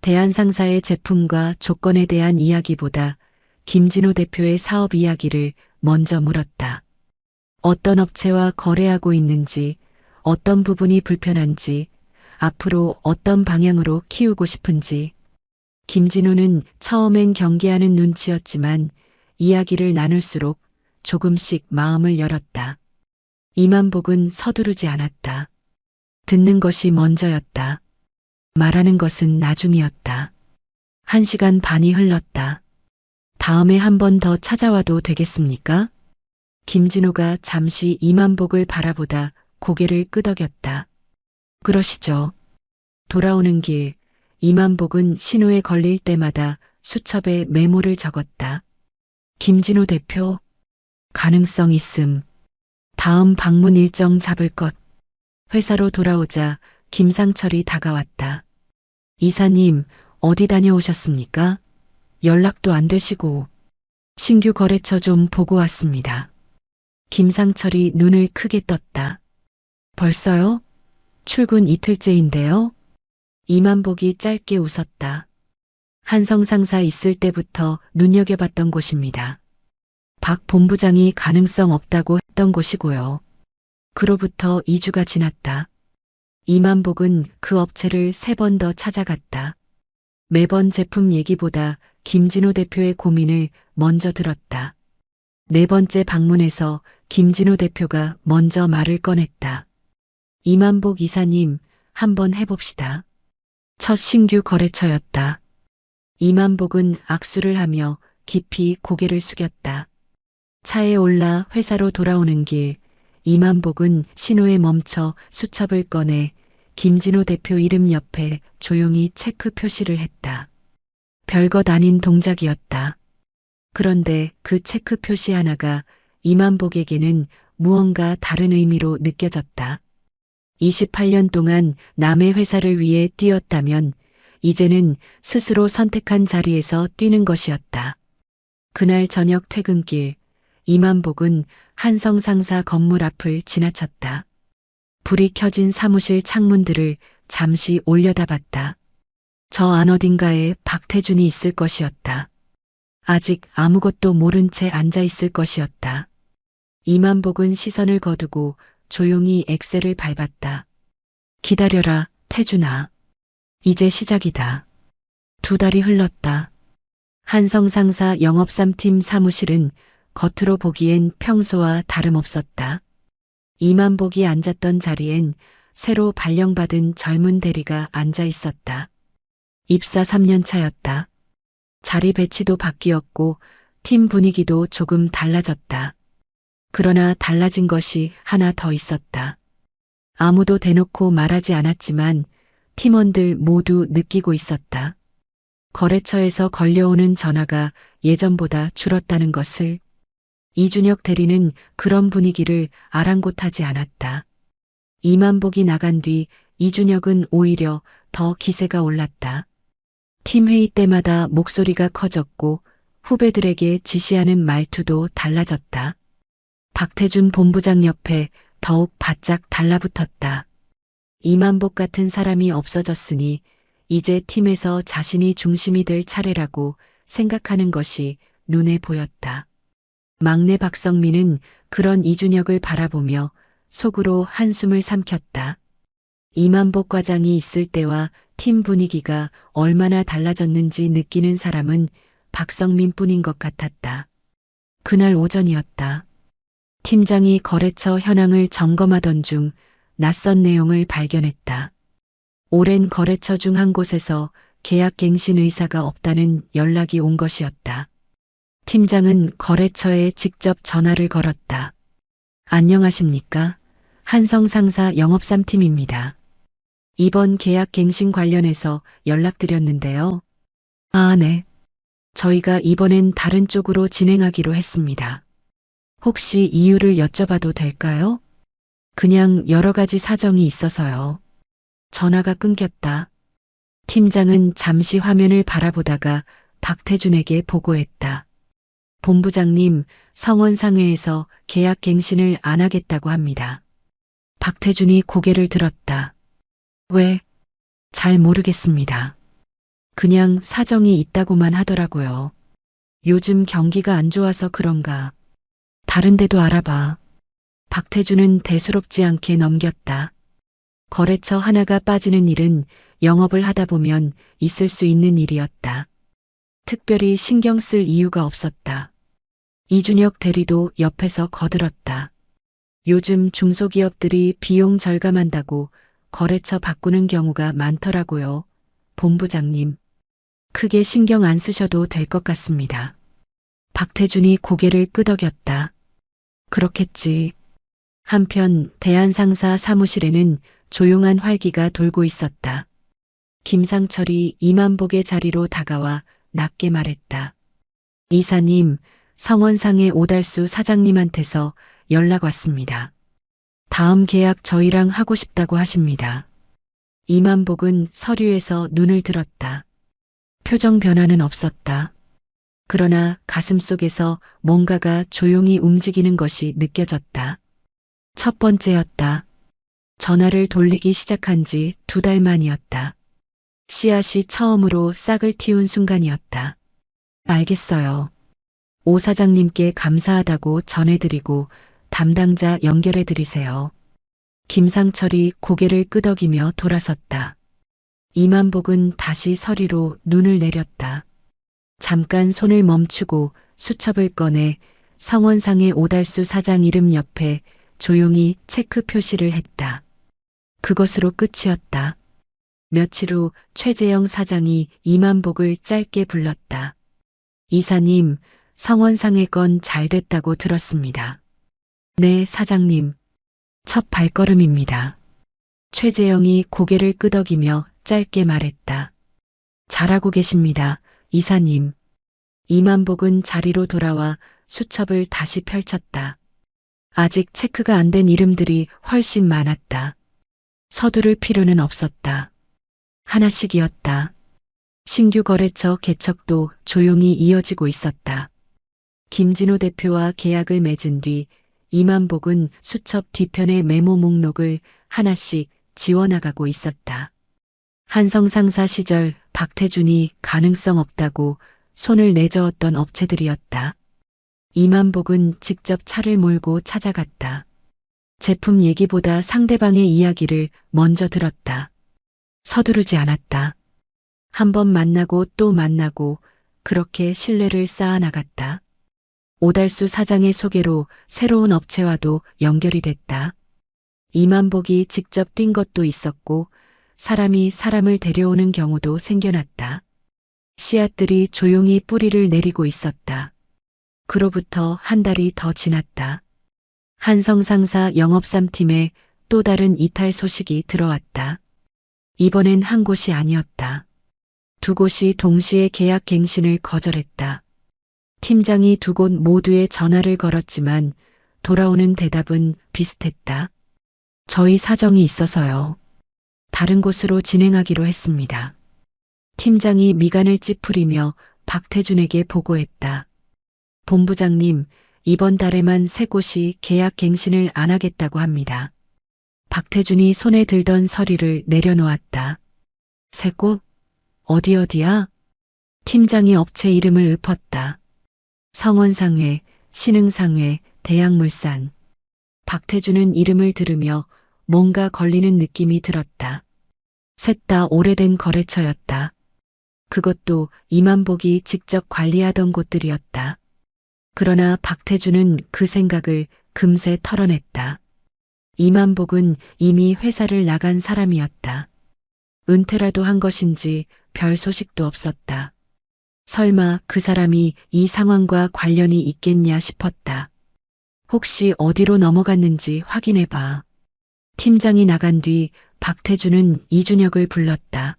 대한상사의 제품과 조건에 대한 이야기보다 김진호 대표의 사업 이야기를 먼저 물었다. 어떤 업체와 거래하고 있는지, 어떤 부분이 불편한지, 앞으로 어떤 방향으로 키우고 싶은지. 김진호는 처음엔 경계하는 눈치였지만 이야기를 나눌수록 조금씩 마음을 열었다. 이만복은 서두르지 않았다. 듣는 것이 먼저였다. 말하는 것은 나중이었다. 1시간 반이 흘렀다. 다음에 한 번 더 찾아와도 되겠습니까? 김진호가 잠시 이만복을 바라보다 고개를 끄덕였다. 그러시죠. 돌아오는 길, 이만복은 신호에 걸릴 때마다 수첩에 메모를 적었다. 김진호 대표, 가능성 있음. 다음 방문 일정 잡을 것. 회사로 돌아오자 김상철이 다가왔다. 이사님, 어디 다녀오셨습니까? 연락도 안 되시고. 신규 거래처 좀 보고 왔습니다. 김상철이 눈을 크게 떴다. 벌써요? 출근 이틀째인데요? 이만복이 짧게 웃었다. 한성상사 있을 때부터 눈여겨봤던 곳입니다. 박 본부장이 가능성 없다고 했던 곳이고요. 그로부터 2주가 지났다. 이만복은 그 업체를 3번 더 찾아갔다. 매번 제품 얘기보다 김진호 대표의 고민을 먼저 들었다. 4번째 방문에서 김진호 대표가 먼저 말을 꺼냈다. 이만복 이사님, 한번 해봅시다. 첫 신규 거래처였다. 이만복은 악수를 하며 깊이 고개를 숙였다. 차에 올라 회사로 돌아오는 길, 이만복은 신호에 멈춰 수첩을 꺼내 김진호 대표 이름 옆에 조용히 체크 표시를 했다. 별것 아닌 동작이었다. 그런데 그 체크 표시 하나가 이만복에게는 무언가 다른 의미로 느껴졌다. 28년 동안 남의 회사를 위해 뛰었다면 이제는 스스로 선택한 자리에서 뛰는 것이었다. 그날 저녁 퇴근길, 이만복은 한성상사 건물 앞을 지나쳤다. 불이 켜진 사무실 창문들을 잠시 올려다봤다. 저 안 어딘가에 박태준이 있을 것이었다. 아직 아무것도 모른 채 앉아 있을 것이었다. 이만복은 시선을 거두고 조용히 엑셀을 밟았다. 기다려라, 태준아. 이제 시작이다. 2달이 흘렀다. 한성상사 영업3팀 사무실은 겉으로 보기엔 평소와 다름없었다. 이만복이 앉았던 자리엔 새로 발령받은 젊은 대리가 앉아 있었다. 입사 3년 차였다. 자리 배치도 바뀌었고 팀 분위기도 조금 달라졌다. 그러나 달라진 것이 하나 더 있었다. 아무도 대놓고 말하지 않았지만 팀원들 모두 느끼고 있었다. 거래처에서 걸려오는 전화가 예전보다 줄었다는 것을. 이준혁 대리는 그런 분위기를 아랑곳하지 않았다. 이만복이 나간 뒤 이준혁은 오히려 더 기세가 올랐다. 팀 회의 때마다 목소리가 커졌고 후배들에게 지시하는 말투도 달라졌다. 박태준 본부장 옆에 더욱 바짝 달라붙었다. 이만복 같은 사람이 없어졌으니 이제 팀에서 자신이 중심이 될 차례라고 생각하는 것이 눈에 보였다. 막내 박성민은 그런 이준혁을 바라보며 속으로 한숨을 삼켰다. 이만복 과장이 있을 때와 팀 분위기가 얼마나 달라졌는지 느끼는 사람은 박성민 뿐인 것 같았다. 그날 오전이었다. 팀장이 거래처 현황을 점검하던 중 낯선 내용을 발견했다. 오랜 거래처 중 한 곳에서 계약 갱신 의사가 없다는 연락이 온 것이었다. 팀장은 거래처에 직접 전화를 걸었다. 안녕하십니까? 한성 상사 영업3팀입니다. 이번 계약 갱신 관련해서 연락드렸는데요. 아, 네. 저희가 이번엔 다른 쪽으로 진행하기로 했습니다. 혹시 이유를 여쭤봐도 될까요? 그냥 여러 가지 사정이 있어서요. 전화가 끊겼다. 팀장은 잠시 화면을 바라보다가 박태준에게 보고했다. 본부장님, 성원상회에서 계약 갱신을 안 하겠다고 합니다. 박태준이 고개를 들었다. 왜? 잘 모르겠습니다. 그냥 사정이 있다고만 하더라고요. 요즘 경기가 안 좋아서 그런가. 다른 데도 알아봐. 박태준은 대수롭지 않게 넘겼다. 거래처 하나가 빠지는 일은 영업을 하다 보면 있을 수 있는 일이었다. 특별히 신경 쓸 이유가 없었다. 이준혁 대리도 옆에서 거들었다. 요즘 중소기업들이 비용 절감한다고 거래처 바꾸는 경우가 많더라고요. 본부장님. 크게 신경 안 쓰셔도 될 것 같습니다. 박태준이 고개를 끄덕였다. 그렇겠지. 한편 대한상사 사무실에는 조용한 활기가 돌고 있었다. 김상철이 이만복의 자리로 다가와 낮게 말했다. 이사님, 성원상의 오달수 사장님한테서 연락 왔습니다. 다음 계약 저희랑 하고 싶다고 하십니다. 이만복은 서류에서 눈을 들었다. 표정 변화는 없었다. 그러나 가슴속에서 뭔가가 조용히 움직이는 것이 느껴졌다. 첫 번째였다. 전화를 돌리기 시작한 지 2달 만이었다. 씨앗이 처음으로 싹을 틔운 순간이었다. 알겠어요. 오 사장님께 감사하다고 전해드리고 담당자 연결해드리세요. 김상철이 고개를 끄덕이며 돌아섰다. 이만복은 다시 서류로 눈을 내렸다. 잠깐 손을 멈추고 수첩을 꺼내 성원상의 오달수 사장 이름 옆에 조용히 체크 표시를 했다. 그것으로 끝이었다. 며칠 후 최재영 사장이 이만복을 짧게 불렀다. 이사님, 성원상의 건 잘 됐다고 들었습니다. 네, 사장님. 첫 발걸음입니다. 최재영이 고개를 끄덕이며 짧게 말했다. 잘하고 계십니다, 이사님. 이만복은 자리로 돌아와 수첩을 다시 펼쳤다. 아직 체크가 안 된 이름들이 훨씬 많았다. 서두를 필요는 없었다. 하나씩이었다. 신규 거래처 개척도 조용히 이어지고 있었다. 김진호 대표와 계약을 맺은 뒤 이만복은 수첩 뒤편의 메모 목록을 하나씩 지워나가고 있었다. 한성상사 시절 박태준이 가능성 없다고 손을 내저었던 업체들이었다. 이만복은 직접 차를 몰고 찾아갔다. 제품 얘기보다 상대방의 이야기를 먼저 들었다. 서두르지 않았다. 한 번 만나고 또 만나고 그렇게 신뢰를 쌓아나갔다. 오달수 사장의 소개로 새로운 업체와도 연결이 됐다. 이만복이 직접 뛴 것도 있었고 사람이 사람을 데려오는 경우도 생겨났다. 씨앗들이 조용히 뿌리를 내리고 있었다. 그로부터 한 달이 더 지났다. 한성상사 영업3팀에 또 다른 이탈 소식이 들어왔다. 이번엔 한 곳이 아니었다. 2곳이 동시에 계약 갱신을 거절했다. 팀장이 2곳 모두에 전화를 걸었지만 돌아오는 대답은 비슷했다. 저희 사정이 있어서요. 다른 곳으로 진행하기로 했습니다. 팀장이 미간을 찌푸리며 박태준에게 보고했다. 본부장님, 이번 달에만 3곳이 계약 갱신을 안 하겠다고 합니다. 박태준이 손에 들던 서류를 내려놓았다. 3곳? 어디야? 팀장이 업체 이름을 읊었다. 성원상회, 신흥상회, 대양물산. 박태준은 이름을 들으며 뭔가 걸리는 느낌이 들었다. 셋 다 오래된 거래처였다. 그것도 이만복이 직접 관리하던 곳들이었다. 그러나 박태주는 그 생각을 금세 털어냈다. 이만복은 이미 회사를 나간 사람이었다. 은퇴라도 한 것인지 별 소식도 없었다. 설마 그 사람이 이 상황과 관련이 있겠냐 싶었다. 혹시 어디로 넘어갔는지 확인해봐. 팀장이 나간 뒤 박태주는 이준혁을 불렀다.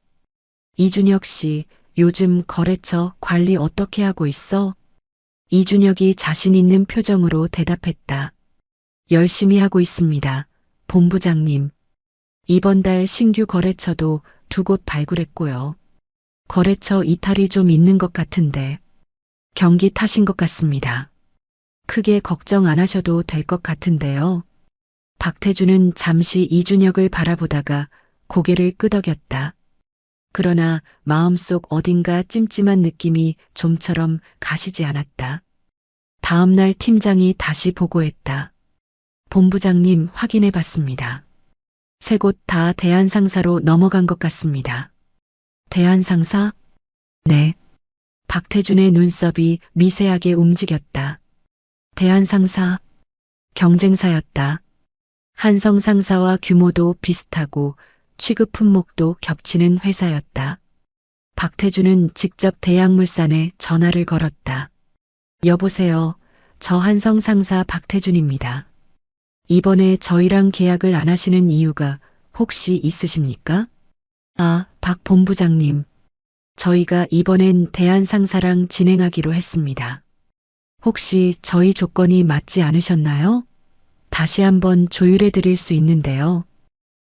이준혁 씨, 요즘 거래처 관리 어떻게 하고 있어? 이준혁이 자신 있는 표정으로 대답했다. 열심히 하고 있습니다. 본부장님. 이번 달 신규 거래처도 2곳 발굴했고요. 거래처 이탈이 좀 있는 것 같은데 경기 탓인 것 같습니다. 크게 걱정 안 하셔도 될 것 같은데요. 박태주는 잠시 이준혁을 바라보다가 고개를 끄덕였다. 그러나 마음속 어딘가 찜찜한 느낌이 좀처럼 가시지 않았다. 다음 날 팀장이 다시 보고했다. 본부장님 확인해 봤습니다. 3곳 다 대한상사로 넘어간 것 같습니다. 대한상사? 네. 박태준의 눈썹이 미세하게 움직였다. 대한상사, 경쟁사였다. 한성상사와 규모도 비슷하고 취급 품목도 겹치는 회사였다. 박태준은 직접 대양물산에 전화를 걸었다. 여보세요. 저 한성상사 박태준입니다. 이번에 저희랑 계약을 안 하시는 이유가 혹시 있으십니까? 아, 박 본부장님. 저희가 이번엔 대한상사랑 진행하기로 했습니다. 혹시 저희 조건이 맞지 않으셨나요? 다시 한번 조율해 드릴 수 있는데요.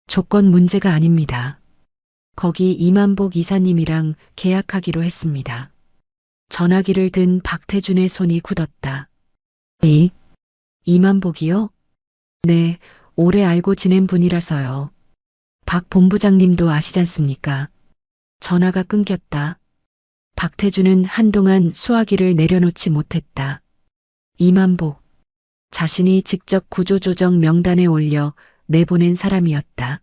조건 문제가 아닙니다. 거기 이만복 이사님이랑 계약하기로 했습니다. 전화기를 든 박태준의 손이 굳었다. 에이? 이만복이요? 네, 오래 알고 지낸 분이라서요. 박 본부장님도 아시잖습니까? 전화가 끊겼다. 박태준은 한동안 수화기를 내려놓지 못했다. 이만복. 자신이 직접 구조조정 명단에 올려 내보낸 사람이었다.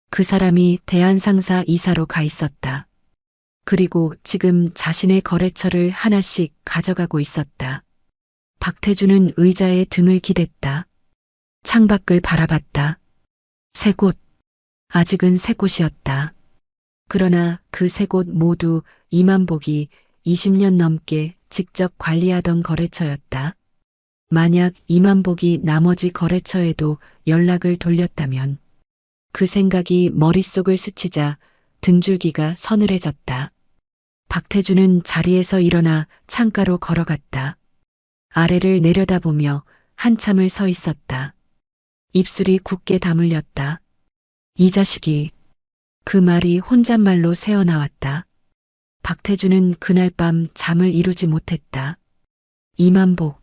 그 사람이 대한상사 이사로 가 있었다. 그리고 지금 자신의 거래처를 하나씩 가져가고 있었다. 박태준은 의자에 등을 기댔다. 창밖을 바라봤다. 3곳. 아직은 3곳이었다. 그러나 그 3곳 모두 이만복이 20년 넘게 직접 관리하던 거래처였다. 만약 이만복이 나머지 거래처에도 연락을 돌렸다면 그 생각이 머릿속을 스치자 등줄기가 서늘해졌다. 박태준은 자리에서 일어나 창가로 걸어갔다. 아래를 내려다보며 한참을 서 있었다. 입술이 굳게 다물렸다. 이 자식이. 그 말이 혼잣말로 새어나왔다. 박태준은 그날 밤 잠을 이루지 못했다. 이만복,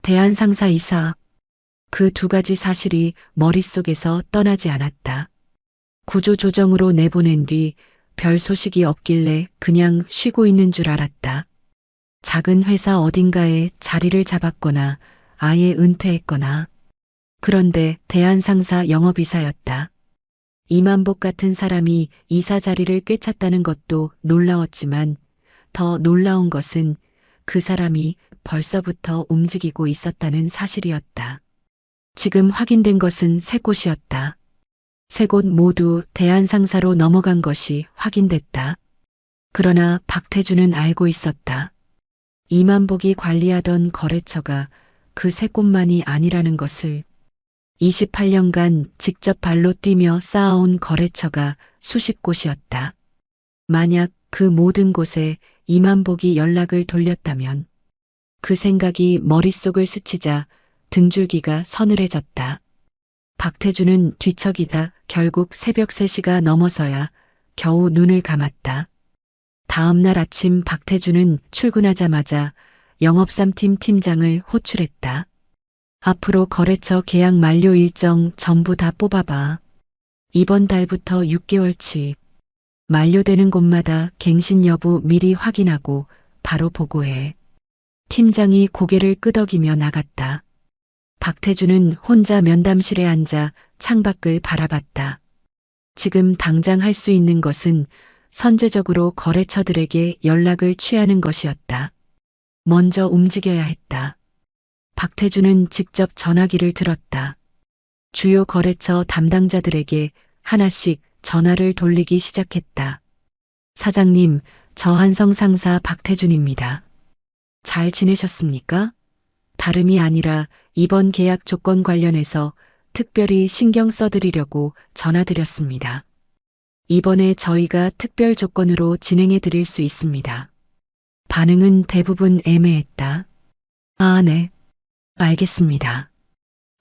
대한상사 이사. 그 2가지 사실이 머릿속에서 떠나지 않았다. 구조조정으로 내보낸 뒤 별 소식이 없길래 그냥 쉬고 있는 줄 알았다. 작은 회사 어딘가에 자리를 잡았거나 아예 은퇴했거나. 그런데 대한상사 영업이사였다. 이만복 같은 사람이 이사 자리를 꿰찼다는 것도 놀라웠지만 더 놀라운 것은 그 사람이 벌써부터 움직이고 있었다는 사실이었다. 지금 확인된 것은 3곳이었다. 3곳 모두 대한상사로 넘어간 것이 확인됐다. 그러나 박태준은 알고 있었다. 이만복이 관리하던 거래처가 그 3곳만이 아니라는 것을. 28년간 직접 발로 뛰며 쌓아온 거래처가 수십 곳이었다. 만약 그 모든 곳에 이만복이 연락을 돌렸다면 그 생각이 머릿속을 스치자 등줄기가 서늘해졌다. 박태준은 뒤척이다 결국 새벽 3시가 넘어서야 겨우 눈을 감았다. 다음 날 아침 박태준은 출근하자마자 영업3팀 팀장을 호출했다. 앞으로 거래처 계약 만료 일정 전부 다 뽑아봐. 이번 달부터 6개월치. 만료되는 곳마다 갱신 여부 미리 확인하고 바로 보고해. 팀장이 고개를 끄덕이며 나갔다. 박태주는 혼자 면담실에 앉아 창밖을 바라봤다. 지금 당장 할 수 있는 것은 선제적으로 거래처들에게 연락을 취하는 것이었다. 먼저 움직여야 했다. 박태주는 직접 전화기를 들었다. 주요 거래처 담당자들에게 하나씩 전화를 돌리기 시작했다. 사장님, 저 한성 상사 박태준입니다. 잘 지내셨습니까? 다름이 아니라 이번 계약 조건 관련해서 특별히 신경 써드리려고 전화드렸습니다. 이번에 저희가 특별 조건으로 진행해 드릴 수 있습니다. 반응은 대부분 애매했다. 아, 네. 알겠습니다.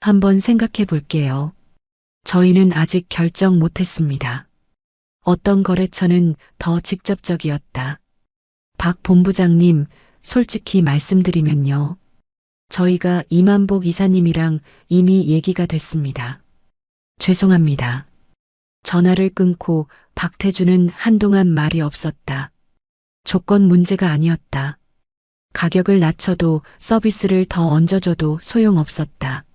한번 생각해 볼게요. 저희는 아직 결정 못했습니다. 어떤 거래처는 더 직접적이었다. 박 본부장님, 솔직히 말씀드리면요. 저희가 이만복 이사님이랑 이미 얘기가 됐습니다. 죄송합니다. 전화를 끊고 박태주는 한동안 말이 없었다. 조건 문제가 아니었다. 가격을 낮춰도 서비스를 더 얹어줘도 소용없었다.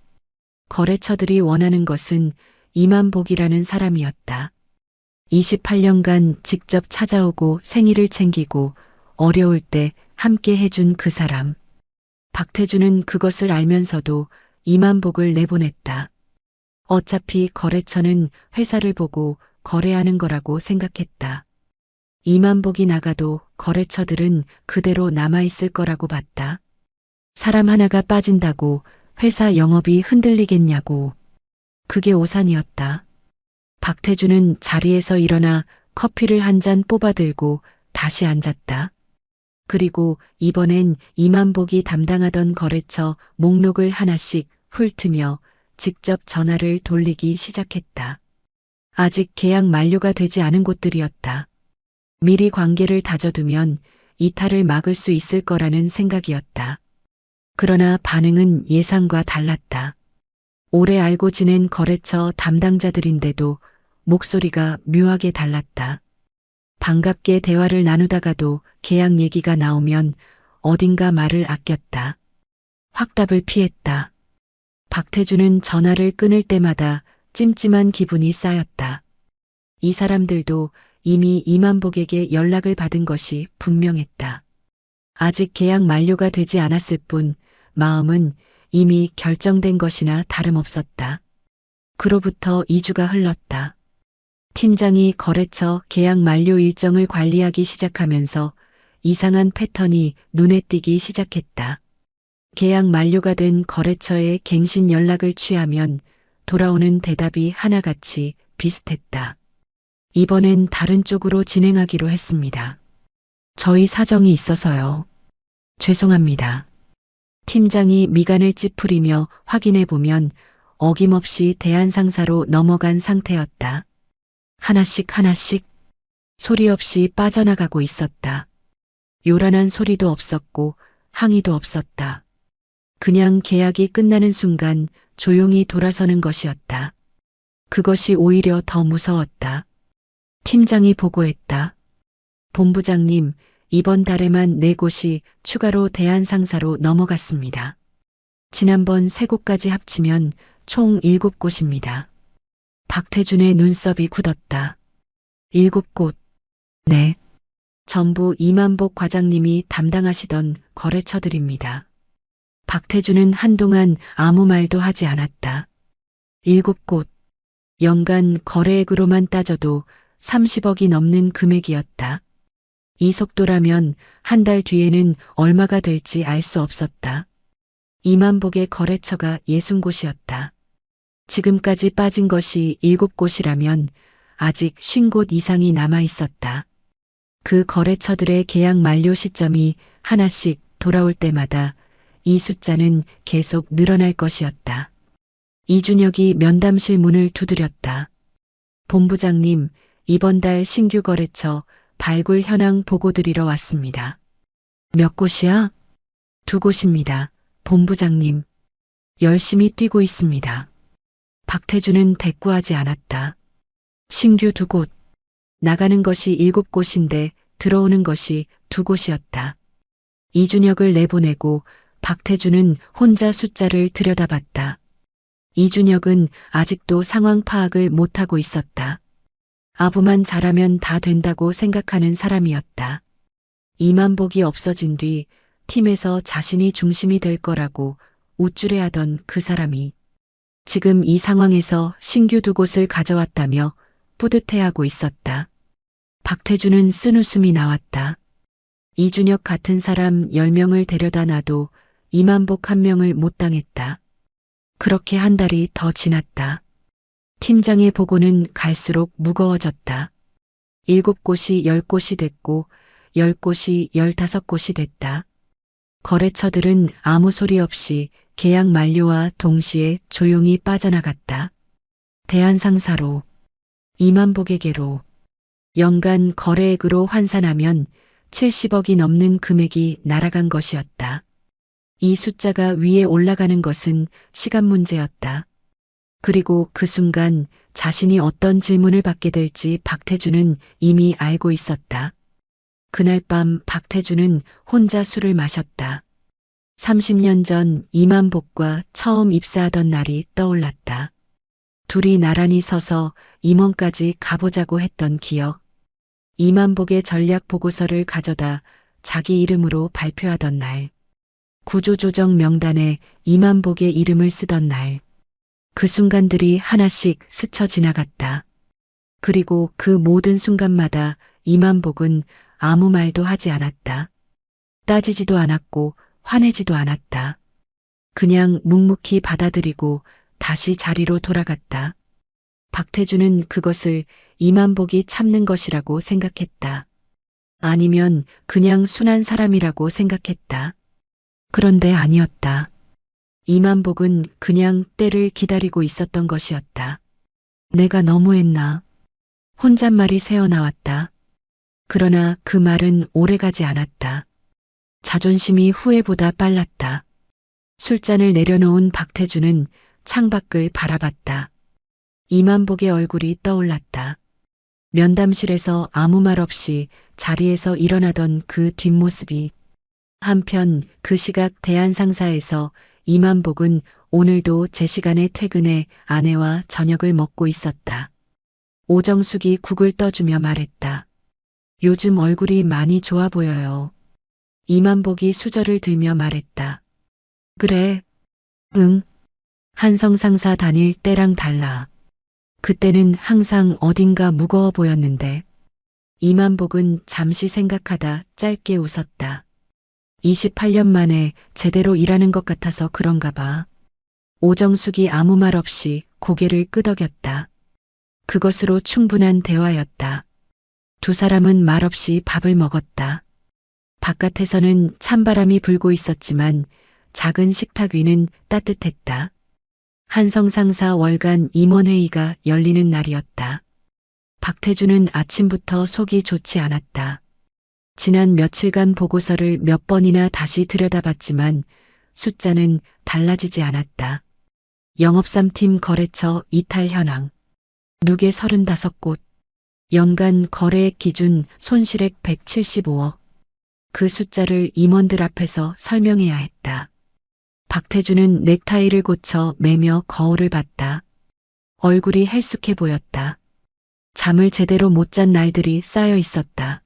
거래처들이 원하는 것은 이만복이라는 사람이었다. 28년간 직접 찾아오고 생일을 챙기고 어려울 때 함께 해준 그 사람. 박태주는 그것을 알면서도 이만복을 내보냈다. 어차피 거래처는 회사를 보고 거래하는 거라고 생각했다. 이만복이 나가도 거래처들은 그대로 남아있을 거라고 봤다. 사람 하나가 빠진다고 회사 영업이 흔들리겠냐고. 그게 오산이었다. 박태주는 자리에서 일어나 커피를 한 잔 뽑아들고 다시 앉았다. 그리고 이번엔 이만복이 담당하던 거래처 목록을 하나씩 훑으며 직접 전화를 돌리기 시작했다. 아직 계약 만료가 되지 않은 곳들이었다. 미리 관계를 다져두면 이탈을 막을 수 있을 거라는 생각이었다. 그러나 반응은 예상과 달랐다. 오래 알고 지낸 거래처 담당자들인데도 목소리가 묘하게 달랐다. 반갑게 대화를 나누다가도 계약 얘기가 나오면 어딘가 말을 아꼈다. 확답을 피했다. 박태주는 전화를 끊을 때마다 찜찜한 기분이 쌓였다. 이 사람들도 이미 이만복에게 연락을 받은 것이 분명했다. 아직 계약 만료가 되지 않았을 뿐 마음은 이미 결정된 것이나 다름없었다. 그로부터 2주가 흘렀다. 팀장이 거래처 계약 만료 일정을 관리하기 시작하면서 이상한 패턴이 눈에 띄기 시작했다. 계약 만료가 된 거래처에 갱신 연락을 취하면 돌아오는 대답이 하나같이 비슷했다. 이번엔 다른 쪽으로 진행하기로 했습니다. 저희 사정이 있어서요. 죄송합니다. 팀장이 미간을 찌푸리며 확인해 보면 어김없이 대한상사로 넘어간 상태였다. 하나씩 소리 없이 빠져나가고 있었다. 요란한 소리도 없었고 항의도 없었다. 그냥 계약이 끝나는 순간 조용히 돌아서는 것이었다. 그것이 오히려 더 무서웠다. 팀장이 보고했다. 본부장님, 이번 달에만 4곳이 추가로 대한상사로 넘어갔습니다. 지난번 3곳까지 합치면 총 7곳입니다. 박태준의 눈썹이 굳었다. 7곳. 네. 전부 이만복 과장님이 담당하시던 거래처들입니다. 박태준은 한동안 아무 말도 하지 않았다. 7곳. 연간 거래액으로만 따져도 30억이 넘는 금액이었다. 이 속도라면 한 달 뒤에는 얼마가 될지 알 수 없었다. 이만복의 거래처가 60곳이었다. 지금까지 빠진 것이 7곳이라면 아직 50곳 이상이 남아 있었다. 그 거래처들의 계약 만료 시점이 하나씩 돌아올 때마다 이 숫자는 계속 늘어날 것이었다. 이준혁이 면담실 문을 두드렸다. 본부장님, 이번 달 신규 거래처 발굴 현황 보고 드리러 왔습니다. 몇 곳이야? 2곳입니다. 본부장님. 열심히 뛰고 있습니다. 박태주는 대꾸하지 않았다. 신규 2곳. 나가는 것이 7곳인데 들어오는 것이 2곳이었다. 이준혁을 내보내고 박태주는 혼자 숫자를 들여다봤다. 이준혁은 아직도 상황 파악을 못하고 있었다. 아부만 잘하면 다 된다고 생각하는 사람이었다. 이만복이 없어진 뒤 팀에서 자신이 중심이 될 거라고 우쭐해하던 그 사람이 지금 이 상황에서 신규 두 곳을 가져왔다며 뿌듯해하고 있었다. 박태주는 쓴웃음이 나왔다. 이준혁 같은 사람 10명을 데려다 놔도 이만복 1명을 못 당했다. 그렇게 한 달이 더 지났다. 팀장의 보고는 갈수록 무거워졌다. 7곳이 10곳이 됐고 10곳이 15곳이 됐다. 거래처들은 아무 소리 없이 계약 만료와 동시에 조용히 빠져나갔다. 대한상사로, 이만복에게로, 연간 거래액으로 환산하면 70억이 넘는 금액이 날아간 것이었다. 이 숫자가 위에 올라가는 것은 시간 문제였다. 그리고 그 순간 자신이 어떤 질문을 받게 될지 박태주는 이미 알고 있었다. 그날 밤 박태주는 혼자 술을 마셨다. 30년 전 이만복과 처음 입사하던 날이 떠올랐다. 둘이 나란히 서서 임원까지 가보자고 했던 기억. 이만복의 전략 보고서를 가져다 자기 이름으로 발표하던 날. 구조조정 명단에 이만복의 이름을 쓰던 날. 그 순간들이 하나씩 스쳐 지나갔다. 그리고 그 모든 순간마다 이만복은 아무 말도 하지 않았다. 따지지도 않았고 화내지도 않았다. 그냥 묵묵히 받아들이고 다시 자리로 돌아갔다. 박태주는 그것을 이만복이 참는 것이라고 생각했다. 아니면 그냥 순한 사람이라고 생각했다. 그런데 아니었다. 이만복은 그냥 때를 기다리고 있었던 것이었다. 내가 너무했나? 혼잣말이 새어나왔다. 그러나 그 말은 오래가지 않았다. 자존심이 후회보다 빨랐다. 술잔을 내려놓은 박태주는 창밖을 바라봤다. 이만복의 얼굴이 떠올랐다. 면담실에서 아무 말 없이 자리에서 일어나던 그 뒷모습이. 한편 그 시각 대한상사에서 이만복은 오늘도 제 시간에 퇴근해 아내와 저녁을 먹고 있었다. 오정숙이 국을 떠주며 말했다. 요즘 얼굴이 많이 좋아 보여요. 이만복이 수저를 들며 말했다. 그래. 응. 한성 상사 다닐 때랑 달라. 그때는 항상 어딘가 무거워 보였는데. 이만복은 잠시 생각하다 짧게 웃었다. 28년 만에 제대로 일하는 것 같아서 그런가 봐. 오정숙이 아무 말 없이 고개를 끄덕였다. 그것으로 충분한 대화였다. 두 사람은 말없이 밥을 먹었다. 바깥에서는 찬바람이 불고 있었지만 작은 식탁 위는 따뜻했다. 한성상사 월간 임원회의가 열리는 날이었다. 박태주는 아침부터 속이 좋지 않았다. 지난 며칠간 보고서를 몇 번이나 다시 들여다봤지만 숫자는 달라지지 않았다. 영업 3팀 거래처 이탈 현황. 누계 35곳. 연간 거래액 기준 손실액 175억. 그 숫자를 임원들 앞에서 설명해야 했다. 박태주는 넥타이를 고쳐 매며 거울을 봤다. 얼굴이 헬쑥해 보였다. 잠을 제대로 못 잔 날들이 쌓여 있었다.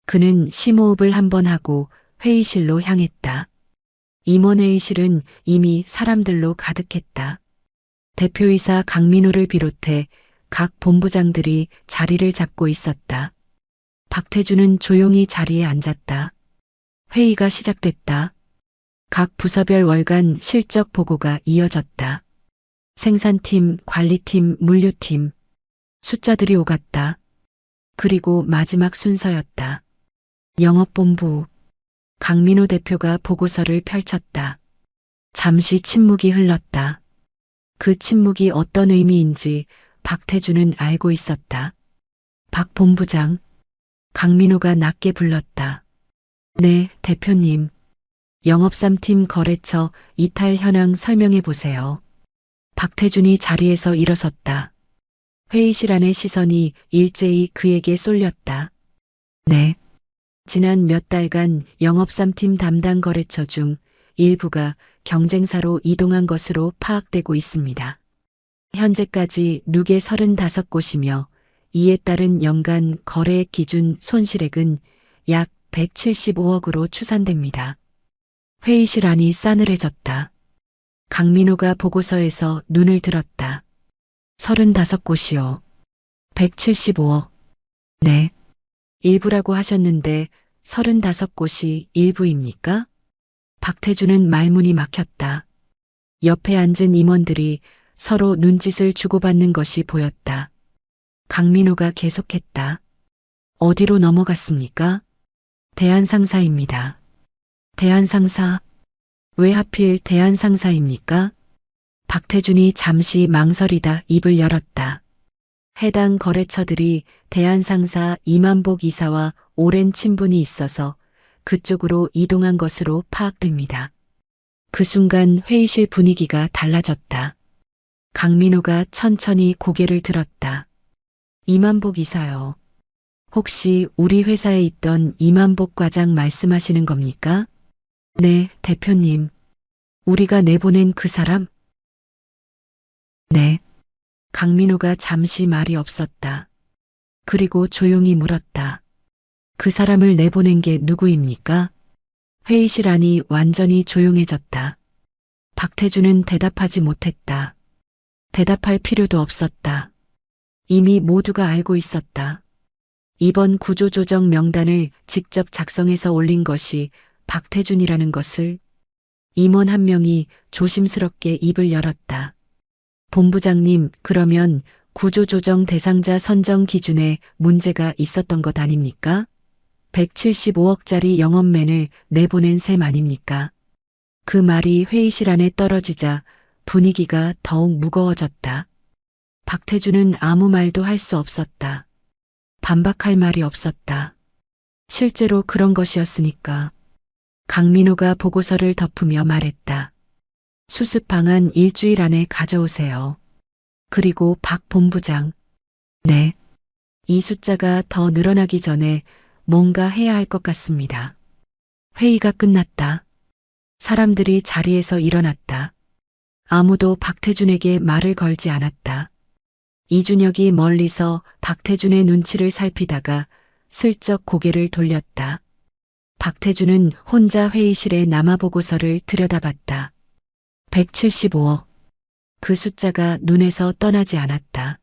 그는 심호흡을 한번 하고 회의실로 향했다. 임원회의실은 이미 사람들로 가득했다. 대표이사 강민호를 비롯해 각 본부장들이 자리를 잡고 있었다. 박태주는 조용히 자리에 앉았다. 회의가 시작됐다. 각 부서별 월간 실적 보고가 이어졌다. 생산팀, 관리팀, 물류팀. 숫자들이 오갔다. 그리고 마지막 순서였다. 영업본부. 강민호 대표가 보고서를 펼쳤다. 잠시 침묵이 흘렀다. 그 침묵이 어떤 의미인지 박태주는 알고 있었다. 박 본부장. 강민호가 낮게 불렀다. 네, 대표님. 영업 3팀 거래처 이탈 현황 설명해 보세요. 박태준이 자리에서 일어섰다. 회의실 안의 시선이 일제히 그에게 쏠렸다. 네. 지난 몇 달간 영업 3팀 담당 거래처 중 일부가 경쟁사로 이동한 것으로 파악되고 있습니다. 현재까지 누계 35곳이며 이에 따른 연간 거래액 기준 손실액은 약 175억으로 추산됩니다. 회의실 안이 싸늘해졌다. 강민호가 보고서에서 눈을 들었다. 35곳이요. 175억. 네. 일부라고 하셨는데 35곳이 일부입니까? 박태주는 말문이 막혔다. 옆에 앉은 임원들이 서로 눈짓을 주고받는 것이 보였다. 강민호가 계속했다. 어디로 넘어갔습니까? 대한상사입니다. 대한상사? 왜 하필 대한상사입니까? 박태준이 잠시 망설이다 입을 열었다. 해당 거래처들이 대한상사 이만복 이사와 오랜 친분이 있어서 그쪽으로 이동한 것으로 파악됩니다. 그 순간 회의실 분위기가 달라졌다. 강민호가 천천히 고개를 들었다. 이만복 이사요. 혹시 우리 회사에 있던 이만복 과장 말씀하시는 겁니까? 네, 대표님. 우리가 내보낸 그 사람? 네. 강민호가 잠시 말이 없었다. 그리고 조용히 물었다. 그 사람을 내보낸 게 누구입니까? 회의실 안이 완전히 조용해졌다. 박태주는 대답하지 못했다. 대답할 필요도 없었다. 이미 모두가 알고 있었다. 이번 구조조정 명단을 직접 작성해서 올린 것이 박태준이라는 것을. 임원 한 명이 조심스럽게 입을 열었다. 본부장님, 그러면 구조조정 대상자 선정 기준에 문제가 있었던 것 아닙니까? 175억짜리 영업맨을 내보낸 셈 아닙니까? 그 말이 회의실 안에 떨어지자 분위기가 더욱 무거워졌다. 박태주는 아무 말도 할 수 없었다. 반박할 말이 없었다. 실제로 그런 것이었으니까. 강민호가 보고서를 덮으며 말했다. 수습 방안 일주일 안에 가져오세요. 그리고 박 본부장. 네. 이 숫자가 더 늘어나기 전에 뭔가 해야 할 것 같습니다. 회의가 끝났다. 사람들이 자리에서 일어났다. 아무도 박태준에게 말을 걸지 않았다. 이준혁이 멀리서 박태준의 눈치를 살피다가 슬쩍 고개를 돌렸다. 박태준은 혼자 회의실에 남아보고서를 들여다봤다. 175억. 그 숫자가 눈에서 떠나지 않았다.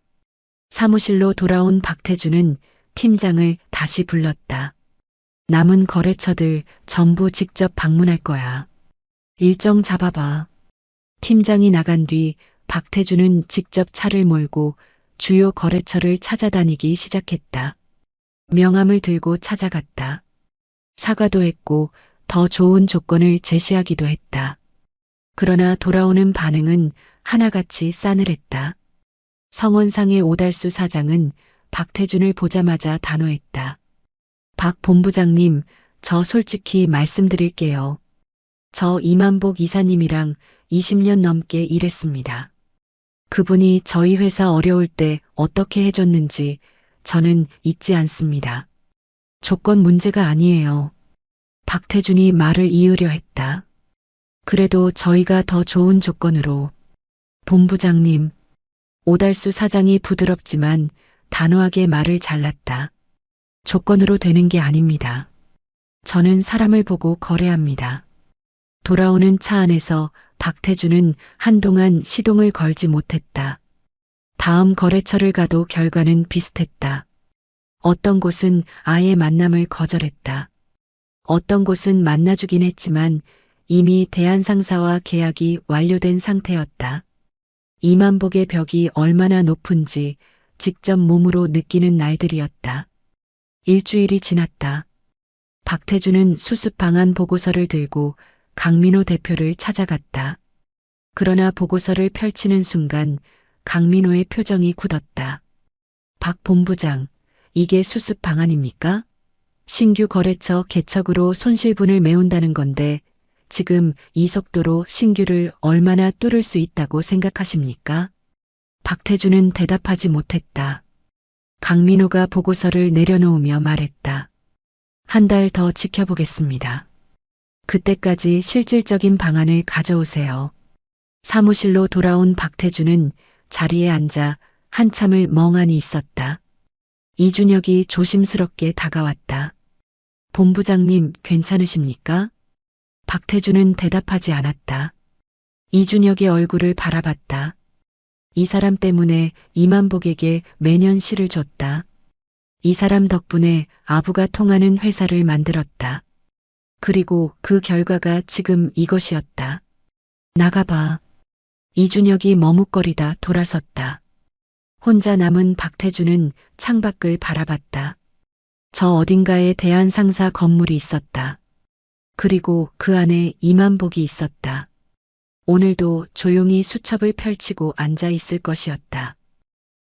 사무실로 돌아온 박태준은 팀장을 다시 불렀다. 남은 거래처들 전부 직접 방문할 거야. 일정 잡아봐. 팀장이 나간 뒤 박태준은 직접 차를 몰고 주요 거래처를 찾아다니기 시작했다. 명함을 들고 찾아갔다. 사과도 했고 더 좋은 조건을 제시하기도 했다. 그러나 돌아오는 반응은 하나같이 싸늘했다. 성원상의 오달수 사장은 박태준을 보자마자 단호했다. 박 본부장님, 저 솔직히 말씀드릴게요. 저 이만복 이사님이랑 20년 넘게 일했습니다. 그분이 저희 회사 어려울 때 어떻게 해줬는지 저는 잊지 않습니다. 조건 문제가 아니에요. 박태준이 말을 이으려 했다. 그래도 저희가 더 좋은 조건으로. 본부장님, 오달수 사장이 부드럽지만 단호하게 말을 잘랐다. 조건으로 되는 게 아닙니다. 저는 사람을 보고 거래합니다. 돌아오는 차 안에서 박태준은 한동안 시동을 걸지 못했다. 다음 거래처를 가도 결과는 비슷했다. 어떤 곳은 아예 만남을 거절했다. 어떤 곳은 만나주긴 했지만 이미 대한상사와 계약이 완료된 상태였다. 이만복의 벽이 얼마나 높은지 직접 몸으로 느끼는 날들이었다. 일주일이 지났다. 박태준은 수습 방안 보고서를 들고 강민호 대표를 찾아갔다. 그러나 보고서를 펼치는 순간 강민호의 표정이 굳었다. 박 본부장, 이게 수습 방안입니까? 신규 거래처 개척으로 손실분을 메운다는 건데 지금 이 속도로 신규를 얼마나 뚫을 수 있다고 생각하십니까? 박태준은 대답하지 못했다. 강민호가 보고서를 내려놓으며 말했다. 한 달 더 지켜보겠습니다. 그때까지 실질적인 방안을 가져오세요. 사무실로 돌아온 박태준은 자리에 앉아 한참을 멍하니 있었다. 이준혁이 조심스럽게 다가왔다. 본부장님 괜찮으십니까? 박태준은 대답하지 않았다. 이준혁의 얼굴을 바라봤다. 이 사람 때문에 이만복에게 매년 시를 줬다. 이 사람 덕분에 아부가 통하는 회사를 만들었다. 그리고 그 결과가 지금 이것이었다. 나가봐. 이준혁이 머뭇거리다 돌아섰다. 혼자 남은 박태준은 창밖을 바라봤다. 저 어딘가에 대한상사 건물이 있었다. 그리고 그 안에 이만복이 있었다. 오늘도 조용히 수첩을 펼치고 앉아 있을 것이었다.